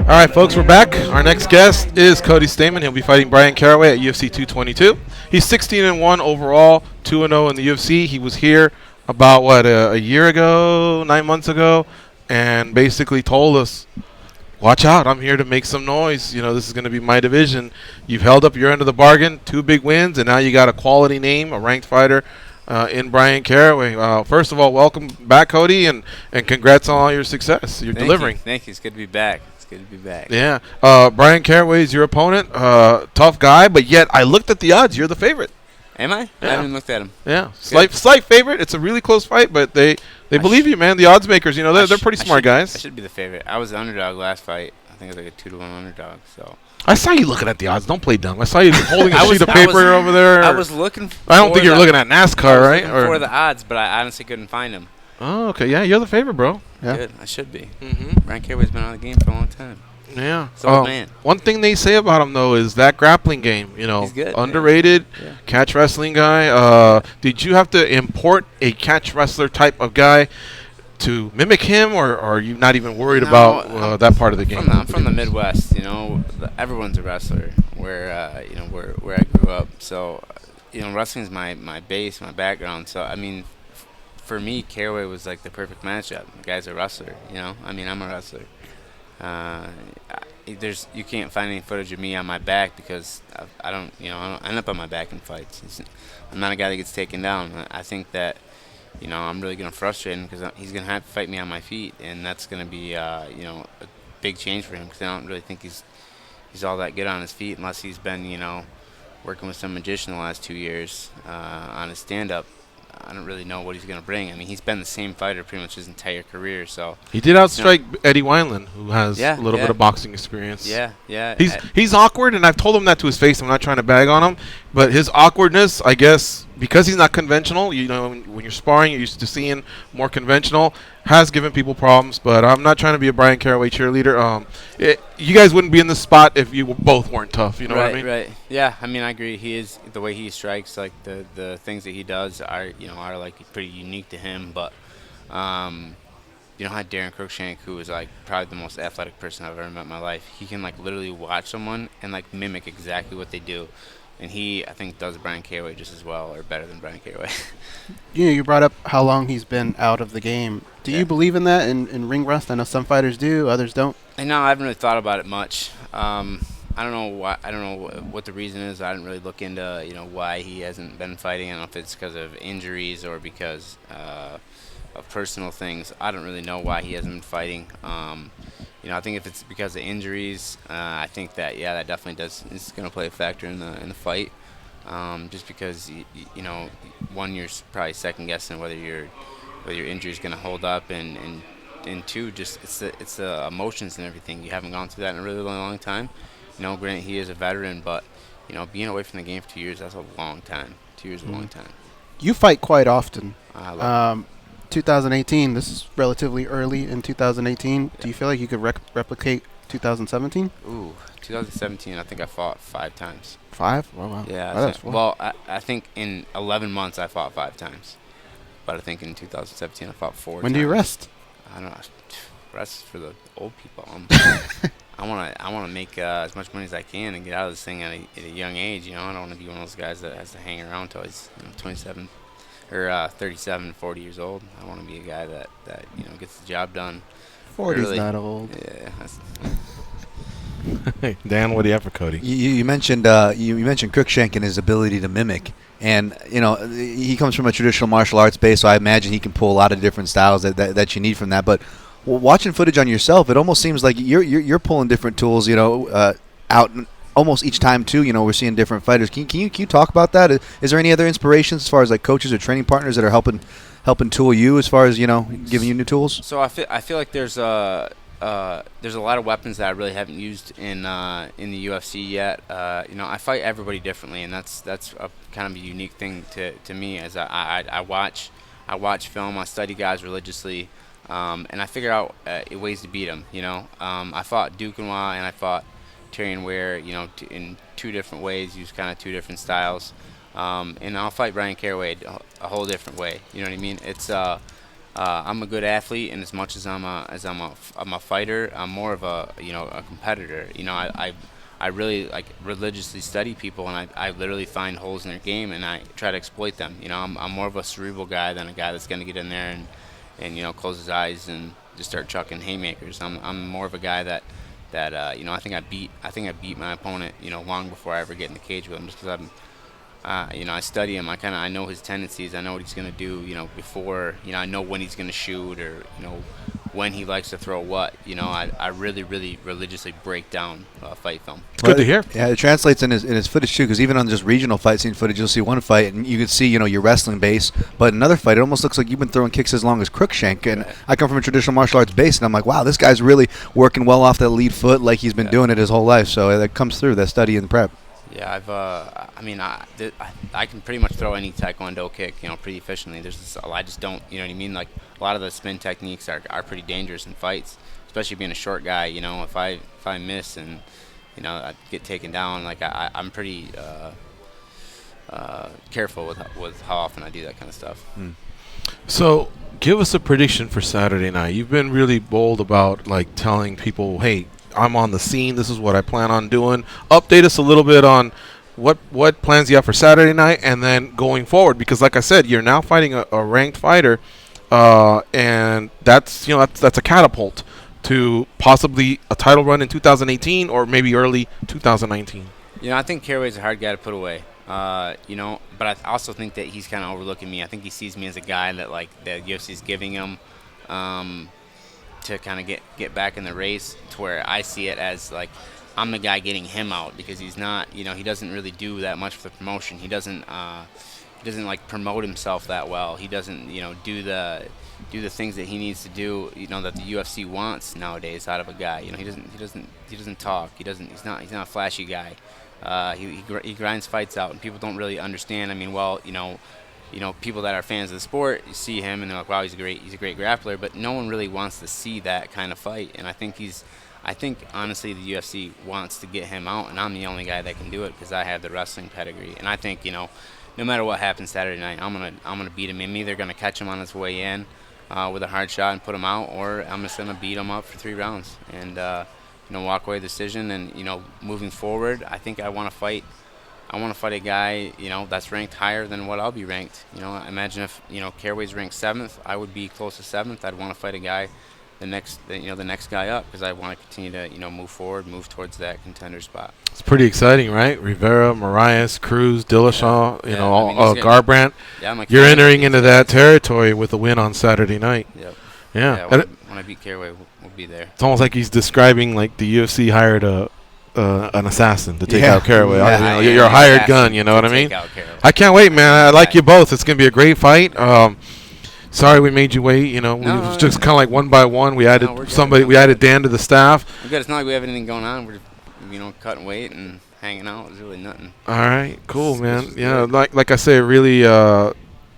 All right, folks, we're back. Our next guest is Cody Stamann. He'll be fighting Bryan Caraway at UFC 222. He's 16-1 overall, 2-0 in the UFC. He was here about, a year ago, 9 months ago, and basically told us, watch out, I'm here to make some noise. This is going to be my division. You've held up your end of the bargain, 2 big wins, and now you got a quality name, a ranked fighter in Bryan Caraway. First of all, welcome back, Cody, and congrats on all your success. You're delivering. Thank you. It's good to be back. Yeah. Bryan Caraway is your opponent. Tough guy, but yet I looked at the odds. You're the favorite. Am I? Yeah. I haven't looked at him. Yeah. Slight favorite. It's a really close fight, but they believe you, man. The odds makers, they're pretty smart guys. I should be the favorite. I was the underdog last fight. I think it was like a 2-1 underdog. So I saw you looking at the odds. Don't play dumb. I saw you holding a sheet of paper over there. I was looking. I don't think you're looking at NASCAR, right? For the odds, but I honestly couldn't find them. Oh, okay. Yeah, you're the favorite, bro. Yeah. Good. I should be. Mm-hmm. Bryan Caraway's been out of the game for a long time. Yeah. So man. One thing they say about him though is that grappling game. He's good, underrated. Yeah. Catch wrestling guy. Did you have to import a catch wrestler type of guy to mimic him, or are you not even worried about that part of the game? I'm from the Midwest. Everyone's a wrestler. Where I grew up. So, wrestling is my base, my background. So I mean, for me, Caraway was like the perfect matchup. The guy's a wrestler. I'm a wrestler. You can't find any footage of me on my back because I don't end up on my back in fights. I'm not a guy that gets taken down. I think that, I'm really going to frustrate him because he's going to have to fight me on my feet, and that's going to be, a big change for him because I don't really think he's all that good on his feet unless he's been, working with some magician the last 2 years on his stand-up. I don't really know what he's going to bring. I mean, he's been the same fighter pretty much his entire career. So he did outstrike Eddie Wineland, who has a little bit of boxing experience. Yeah. He's awkward, and I've told him that to his face. I'm not trying to bag on him, but his awkwardness, I guess, because he's not conventional. When you're sparring, you're used to seeing more conventional. Has given people problems, but I'm not trying to be a Bryan Caraway cheerleader. You guys wouldn't be in this spot if you both weren't tough. You know what I mean? Right. Yeah. I mean, I agree. He is the way he strikes. Like the things that he does are like pretty unique to him. But had Darren Cruikshank, who is like probably the most athletic person I've ever met in my life. He can like literally watch someone and like mimic exactly what they do. And he, I think, does Bryan Caraway just as well or better than Bryan Caraway. You brought up how long he's been out of the game. Do you believe in that in ring rust? I know some fighters do, others don't. I haven't really thought about it much. I don't know why. I don't know what the reason is. I didn't really look into why he hasn't been fighting. I don't know if it's because of injuries or because of personal things. I don't really know why he hasn't been fighting. I think if it's because of injuries, I think that that definitely is going to play a factor in the fight. Just because one, you're probably second guessing whether your injury is going to hold up, and two, just it's the emotions and everything. You haven't gone through that in a really long time. Granted he is a veteran, but being away from the game for 2 years, that's a long time. 2 years is a long time. You fight quite often. I love it. 2018, this is relatively early in 2018. Do you feel like you could replicate 2017? Ooh, 2017, I think I fought 5 times. 5? Oh, wow. Yeah. I think in 11 months I fought 5 times. But I think in 2017 I fought 4 times. When do you rest? I don't know. Rest for the old people. I want to make as much money as I can and get out of this thing at a young age. I don't want to be one of those guys that has to hang around until he's 27 or 37, 40 years old. I want to be a guy that gets the job done. 40's not old. Yeah. Hey, Dan, what do you have for Cody? You mentioned Cruikshank and his ability to mimic, and he comes from a traditional martial arts base, so I imagine he can pull a lot of different styles that you need from that. But watching footage on yourself, it almost seems like you're pulling different tools, out almost each time too. We're seeing different fighters. Can you talk about that? Is there any other inspirations as far as like coaches or training partners that are helping tool you as far as giving you new tools? So I feel like there's a lot of weapons that I really haven't used in the UFC yet. I fight everybody differently, and that's a kind of a unique thing to me. As I watch film, I study guys religiously, and I figure out ways to beat them. I fought Duquesnoy and I fought Tyrion Ware, in 2 different ways, use kind of 2 different styles. And I'll fight Bryan Caraway a whole different way. You know what I mean? It's I'm a good athlete, and as much as I'm a fighter, I'm more of a a competitor. I really like religiously study people, and I literally find holes in their game, and I try to exploit them. I'm more of a cerebral guy than a guy that's going to get in there and close his eyes and just start chucking haymakers. I'm more of a guy that I think I beat my opponent long before I ever get in the cage with him, just because I study him. I know his tendencies. I know what he's going to do. Before I know when he's going to shoot, or when he likes to throw what. I really religiously break down fight film. Good to hear. Yeah, it translates in his footage too, because even on just regional fight scene footage, you'll see one fight and you can see your wrestling base, but another fight it almost looks like you've been throwing kicks as long as Crookshank. And I come from a traditional martial arts base, and I'm like, wow, this guy's really working well off that lead foot, like he's been doing it his whole life. So that comes through that study and prep. Yeah, I can pretty much throw any taekwondo kick, pretty efficiently. I just don't, you know what I mean? Like, a lot of the spin techniques are pretty dangerous in fights, especially being a short guy. If I miss and I get taken down, like I'm pretty careful with how often I do that kind of stuff. So, give us a prediction for Saturday night. You've been really bold about like telling people, hey, I'm on the scene. This is what I plan on doing. Update us a little bit on what plans you have for Saturday night, and then going forward. Because, like I said, you're now fighting a ranked fighter, and that's a catapult to possibly a title run in 2018 or maybe early 2019. I think Caraway's a hard guy to put away. But I also think that he's kind of overlooking me. I think he sees me as a guy that that UFC's giving him. To kind of get back in the race, to where I see it as like I'm the guy getting him out, because he's not, he doesn't really do that much for the promotion. He doesn't like promote himself that well. He doesn't do the things that he needs to do, that the UFC wants nowadays out of a guy. He doesn't talk. He's not a flashy guy. He grinds fights out, and people don't really understand. People that are fans of the sport, you see him and they're like, wow, he's a great grappler, but no one really wants to see that kind of fight. And I think honestly the UFC wants to get him out, and I'm the only guy that can do it because I have the wrestling pedigree. And I think, no matter what happens Saturday night, I'm gonna beat him. I'm either gonna catch him on his way in with a hard shot and put him out, or I'm just gonna beat him up for 3 rounds and walk away decision. And moving forward, I think I want to fight a guy, that's ranked higher than what I'll be ranked. Imagine if, Caraway's ranked 7th, I would be close to 7th. I'd want to fight a guy, the next guy up, because I want to continue to, move towards that contender spot. It's pretty exciting, right? Rivera, Marias, Cruz, Dillashaw, Garbrandt. Yeah, you're entering into that territory with a win on Saturday night. Yep. Yeah. When I beat Caraway, we'll be there. It's almost like he's describing like the UFC hired an assassin to take out Caraway. You're a hired gun, you know what I mean? I can't wait, man. I like you both. It's going to be a great fight. Sorry we made you wait. It was just kind of like one by one. We added we added Dan to the staff. We're good. It's not like we have anything going on. We're cutting weight and hanging out. It's really nothing. All right, cool, man. Yeah, like I say, really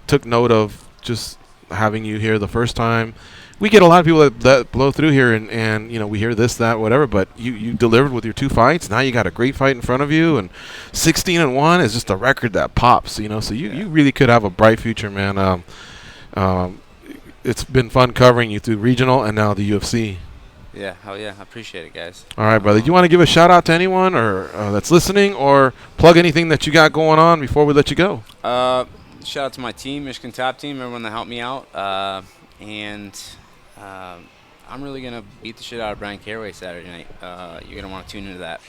took note of just having you here the first time. We get a lot of people that blow through here, and we hear this, that, whatever. But you delivered with your 2 fights. Now you got a great fight in front of you, and 16-1 is just a record that pops. So you really could have a bright future, man. It's been fun covering you through regional and now the UFC. Yeah, hell yeah, I appreciate it, guys. All right, brother. Do you want to give a shout out to anyone or that's listening, or plug anything that you got going on before we let you go? Shout out to my team, Michigan Top Team, everyone that helped me out, and. I'm really going to beat the shit out of Brian Caraway Saturday night. You're going to want to tune into that.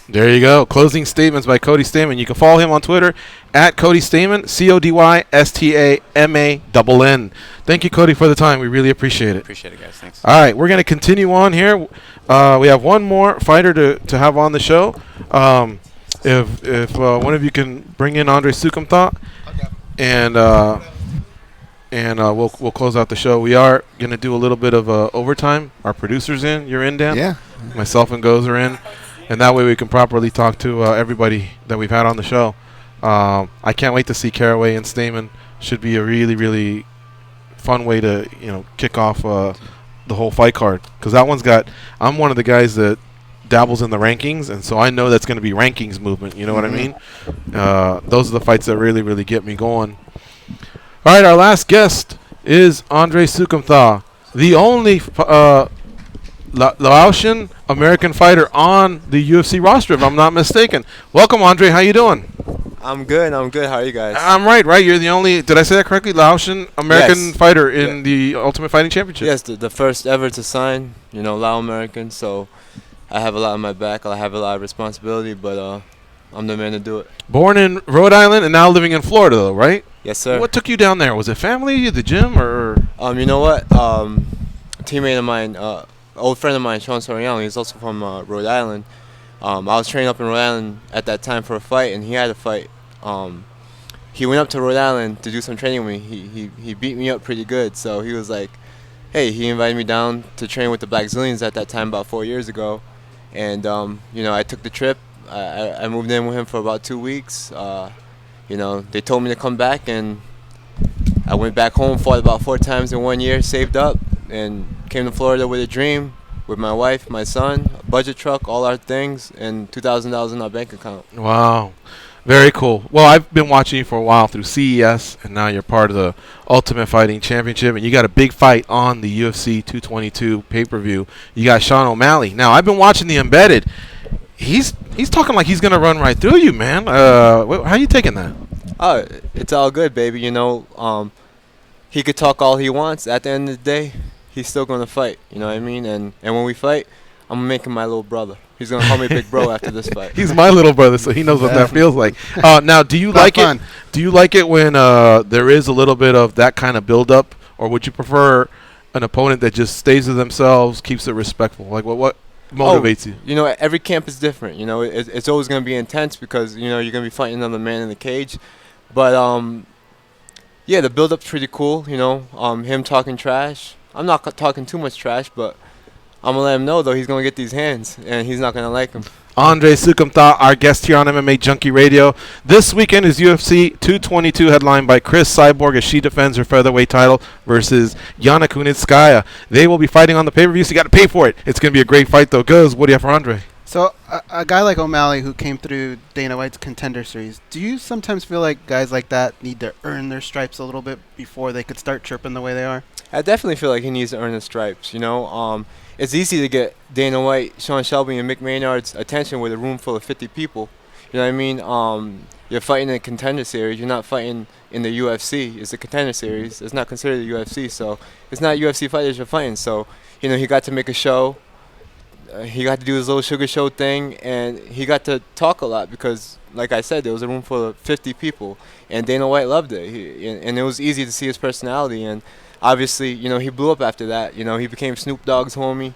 There you go. Closing statements by Cody Stamann. You can follow him on Twitter at Cody Stamann, CODYSTAMANN. Thank you, Cody, for the time. We really appreciate it. Appreciate it, guys. Thanks. All right, we're going to continue on here. We have one more fighter to have on the show. If one of you can bring in Andrei Soukhamthath, and we'll close out the show. We are going to do a little bit of overtime. Our producer's in. You're in, Dan? Yeah. Myself and Goz are in. And that way we can properly talk to everybody that we've had on the show. I can't wait to see Caraway and Stamann. Should be a really, really fun way to kick off the whole fight card. Because that one's got – I'm one of the guys that dabbles in the rankings, and so I know that's going to be rankings movement. You know what I mean? Those are the fights that really, really get me going. All right, our last guest is Andrei Soukhamthath, the only Laotian American fighter on the UFC roster, if I'm not mistaken. Welcome, Andre. How you doing? I'm good. How are you guys? I'm right. You're the only, did I say that correctly, Laotian American fighter in the Ultimate Fighting Championship? Yes, the first ever to sign, Lao American. So I have a lot on my back. I have a lot of responsibility, but I'm the man to do it. Born in Rhode Island and now living in Florida, though, right? Yes, sir. What took you down there? Was it family, the gym, or? You know what? A teammate of mine, old friend of mine, Sean Soriano, he's also from Rhode Island. I was training up in Rhode Island at that time for a fight, and he had a fight. He went up to Rhode Island to do some training with me. He beat me up pretty good, so he was like, hey, he invited me down to train with the Black Zillions at that time about 4 years ago. And, I took the trip. I moved in with him for about 2 weeks. They told me to come back, and I went back home, fought about 4 times in 1 year, saved up, and came to Florida with a dream, with my wife, my son, a budget truck, all our things, and $2,000 in our bank account. Wow. Very cool. Well, I've been watching you for a while through CES, and now you're part of the Ultimate Fighting Championship, and you got a big fight on the UFC 222 pay-per-view. You got Sean O'Malley. Now, I've been watching the Embedded. He's talking like he's going to run right through you, man. How are you taking that? Oh, it's all good, baby. He could talk all he wants. At the end of the day, he's still going to fight. You know what I mean? And when we fight, I'm going to make him my little brother. He's going to call me big bro after this fight. He's my little brother, so he knows what that feels like. Now, do you like it? Do you like it when there is a little bit of that kind of build-up, or would you prefer an opponent that just stays to themselves, keeps it respectful? Like, what motivates you? Every camp is different. It's always going to be intense because, you're going to be fighting another man in the cage. But, the build-up's pretty cool, him talking trash. I'm not talking too much trash, but I'm going to let him know, though, he's going to get these hands, and he's not going to like them. Andrei Soukhamthath, our guest here on MMA Junkie Radio. This weekend is UFC 222, headlined by Chris Cyborg as she defends her featherweight title versus Yana Kunitskaya. They will be fighting on the pay-per-view, so you got to pay for it. It's going to be a great fight, though. Goes, what do you have for Andre? So a guy like O'Malley who came through Dana White's Contender Series, do you sometimes feel like guys like that need to earn their stripes a little bit before they could start chirping the way they are? I definitely feel like he needs to earn his stripes, It's easy to get Dana White, Sean Shelby, and Mick Maynard's attention with a room full of 50 people. You know what I mean? You're fighting in a Contender Series. You're not fighting in the UFC. It's a Contender Series. It's not considered the UFC, so it's not UFC fighters you're fighting. So, he got to make a show. He got to do his little sugar show thing, and he got to talk a lot because, like I said, there was a room full of 50 people, and Dana White loved it. And it was easy to see his personality, and obviously, he blew up after that. He became Snoop Dogg's homie,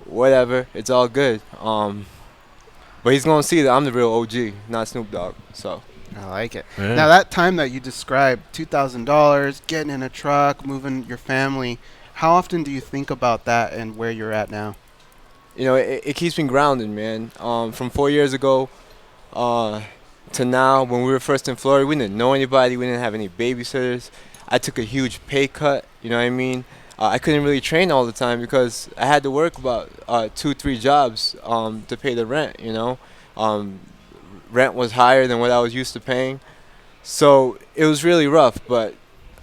whatever. It's all good. But he's going to see that I'm the real OG, not Snoop Dogg. So I like it. Yeah. Now, that time that you described, $2,000, getting in a truck, moving your family, how often do you think about that and where you're at now? It keeps me grounded, man. From 4 years ago to now, when we were first in Florida, we didn't know anybody. We didn't have any babysitters. I took a huge pay cut, you know what I mean? I couldn't really train all the time because I had to work about 2-3 jobs to pay the rent, Rent was higher than what I was used to paying. So it was really rough, but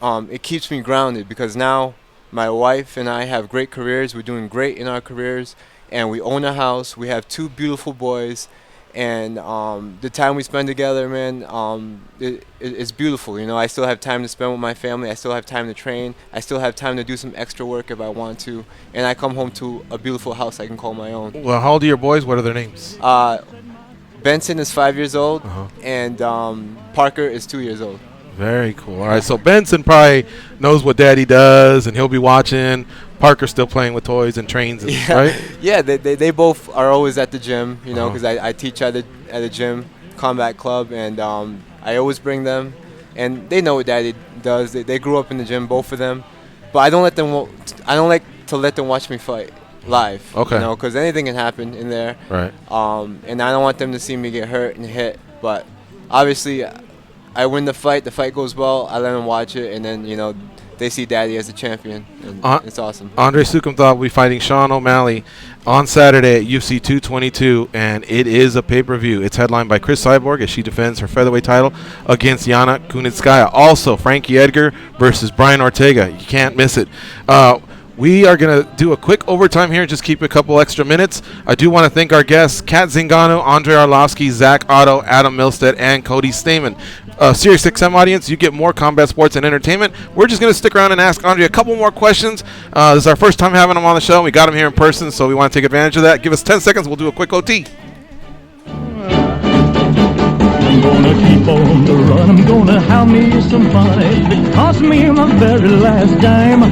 it keeps me grounded because now my wife and I have great careers. We're doing great in our careers, and we own a house. We have 2 beautiful boys. And the time we spend together, man, it's beautiful. I still have time to spend with my family. I still have time to train. I still have time to do some extra work if I want to. And I come home to a beautiful house I can call my own. Well, how old are your boys? What are their names? Benson is 5 years old, and Parker is 2 years old. Very cool. All right, so Benson probably knows what Daddy does, and he'll be watching. Parker's still playing with toys and trains, right? Yeah, they both are always at the gym, because I teach at a gym, Combat Club, and I always bring them, and they know what Daddy does. They grew up in the gym, both of them, but I don't like to let them watch me fight live. Okay. Because anything can happen in there. Right. And I don't want them to see me get hurt and hit, but obviously I win the fight goes well, I let them watch it, and then, they see Daddy as a champion, and it's awesome. Andrei Soukhamthath will be fighting Sean O'Malley on Saturday at UFC 222, and it is a pay-per-view. It's headlined by Chris Cyborg as she defends her featherweight title against Yana Kunitskaya. Also, Frankie Edgar versus Brian Ortega. You can't miss it. We are going to do a quick overtime here, just keep a couple extra minutes. I do want to thank our guests, Cat Zingano, Andrei Arlovski, Zak Otto, Adam Milstead, and Cody Stamann. Sirius XM audience, you get more combat sports and entertainment. We're just going to stick around and ask Andre a couple more questions. This is our first time having him on the show. We got him here in person, so we want to take advantage of that. Give us 10 seconds. We'll do a quick OT. I'm gonna keep on the run, I'm gonna have me some fun. If it costs me my very last dime,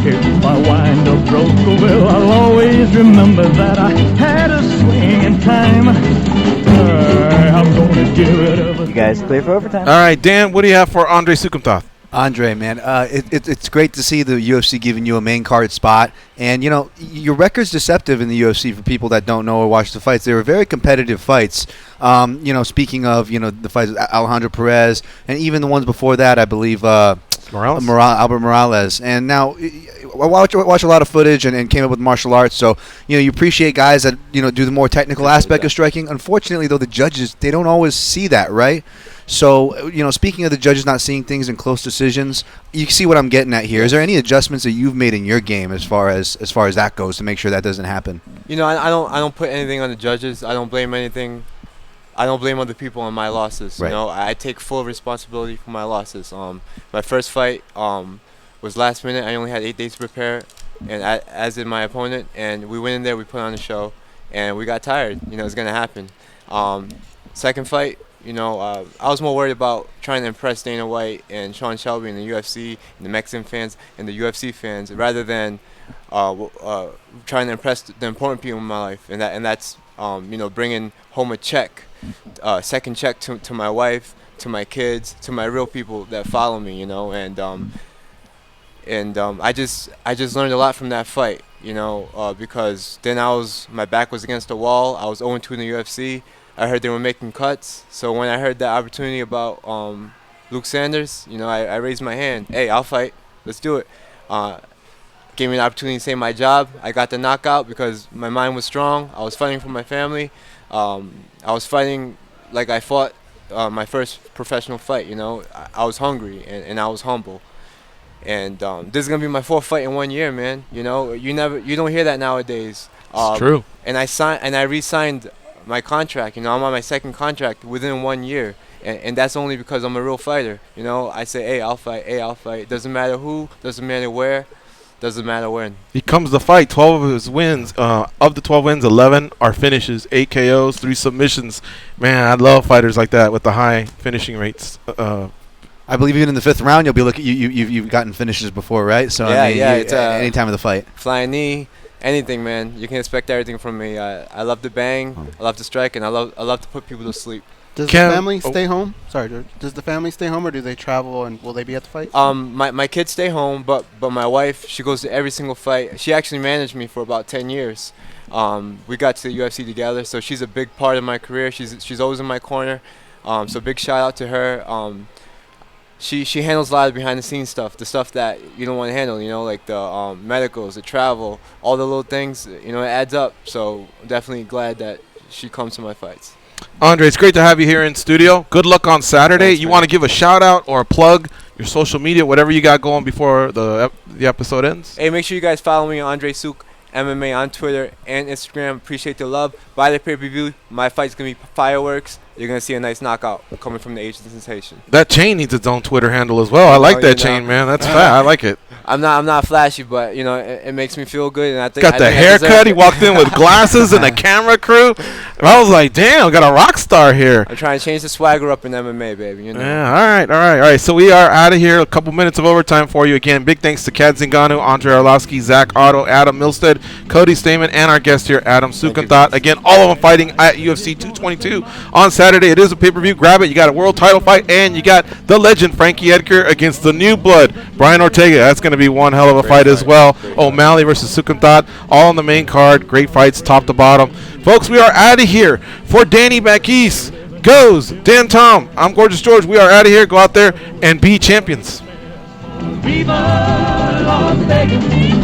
if I wind up broke, well, I'll always remember that I had a swing in time. I'm gonna give it up. You guys clear for overtime? All right, Dan, what do you have for Andrei Soukhamthath? Andre, man, it's great to see the UFC giving you a main card spot. And, you know, your record's deceptive in the UFC for people that don't know or watch the fights. They were very competitive fights. You know, speaking of, you know, the fights with Alejandro Perez and even the ones before that, I believe, Albert Morales. And now I watch a lot of footage and came up with martial arts. So, you know, you appreciate guys that, you know, do the more technical aspect of striking. Unfortunately, though, the judges, they don't always see that, right? So, you know, speaking of the judges not seeing things in close decisions, you see what I'm getting at here. Is there any adjustments that you've made in your game as far as that goes to make sure that doesn't happen? You know, I don't put anything on the judges. I don't blame anything. I don't blame other people on my losses. Right. You know, I take full responsibility for my losses. My first fight was last minute. I only had 8 days to prepare, and as did my opponent. And we went in there, we put on a show, and we got tired. You know, it's gonna happen. Second fight. You know, I was more worried about trying to impress Dana White and Sean Shelby and the UFC and the Mexican fans and the UFC fans rather than trying to impress the important people in my life. And that's you know, bringing home a check, second check to my wife, to my kids, to my real people that follow me. You know, and I just learned a lot from that fight. You know, because then my back was against the wall. I was 0-2 in the UFC. I heard they were making cuts, so when I heard that opportunity about Luke Sanders, you know, I raised my hand. Hey, I'll fight. Let's do it. Gave me an opportunity to say my job. I got the knockout because my mind was strong. I was fighting for my family. I was fighting like I fought my first professional fight. You know, I was hungry and I was humble. And this is gonna be my 4th fight in 1 year, man. You know, you don't hear that nowadays. It's true. And I re-signed my contract. You know, I'm on my 2nd contract within 1 year, and that's only because I'm a real fighter. You know, I say, hey, I'll fight. Hey, I'll fight. Doesn't matter who, doesn't matter where, doesn't matter when. He comes to fight. 12 of his wins. Of the 12 wins, 11 are finishes, 8 KOs, 3 submissions. Man, I love fighters like that with the high finishing rates. I believe even in the 5th round, you'll be looking. You've gotten finishes before, right? So yeah, I mean, it's any time of the fight. Flying knee. Anything, man. You can expect everything from me. I love to bang, I love to strike, and I love to put people to sleep. Does the family stay home? Sorry, George. Does the family stay home, or do they travel, and will they be at the fight? My kids stay home, but my wife, she goes to every single fight. She actually managed me for about 10 years. We got to the UFC together, so she's a big part of my career. She's always in my corner. So big shout out to her. She handles a lot of behind-the-scenes stuff, the stuff that you don't want to handle, you know, like the medicals, the travel, all the little things, you know, it adds up. So I'm definitely glad that she comes to my fights. Andre, it's great to have you here in studio. Good luck on Saturday. You want to give a shout-out or a plug, your social media, whatever you got going before the episode ends? Hey, make sure you guys follow me on Andre Souk MMA on Twitter and Instagram. Appreciate the love. Buy the pay-per-view. My fight's going to be fireworks. You're going to see a nice knockout coming from the Asian sensation. That chain needs its own Twitter handle as well. I like that chain, man. That's fat. I like it. I'm not flashy, but, you know, it makes me feel good. And I think got the haircut. He walked in with glasses and a camera crew. And I was like, damn, got a rock star here. I'm trying to change the swagger up in MMA, baby. You know? Yeah, all right. So we are out of here. A couple minutes of overtime for you. Again, big thanks to Cat Zingano, Andrei Arlovski, Zak Otto, Adam Milstead, Cody Stamann, and our guest here, Adam Soukhamthath. Again, all of them fighting at UFC 222 on Saturday. It is a pay-per-view. Grab it. You got a world title fight, and you got the legend Frankie Edgar against the new blood Brian Ortega. That's going to be one hell of a fight as well. O'Malley versus Soukhamthath, all on the main card. Great fights, top to bottom. Folks, we are out of here. For Danny back east, goes Dan Tom. I'm Gorgeous George. We are out of here. Go out there and be champions. Viva Las Vegas.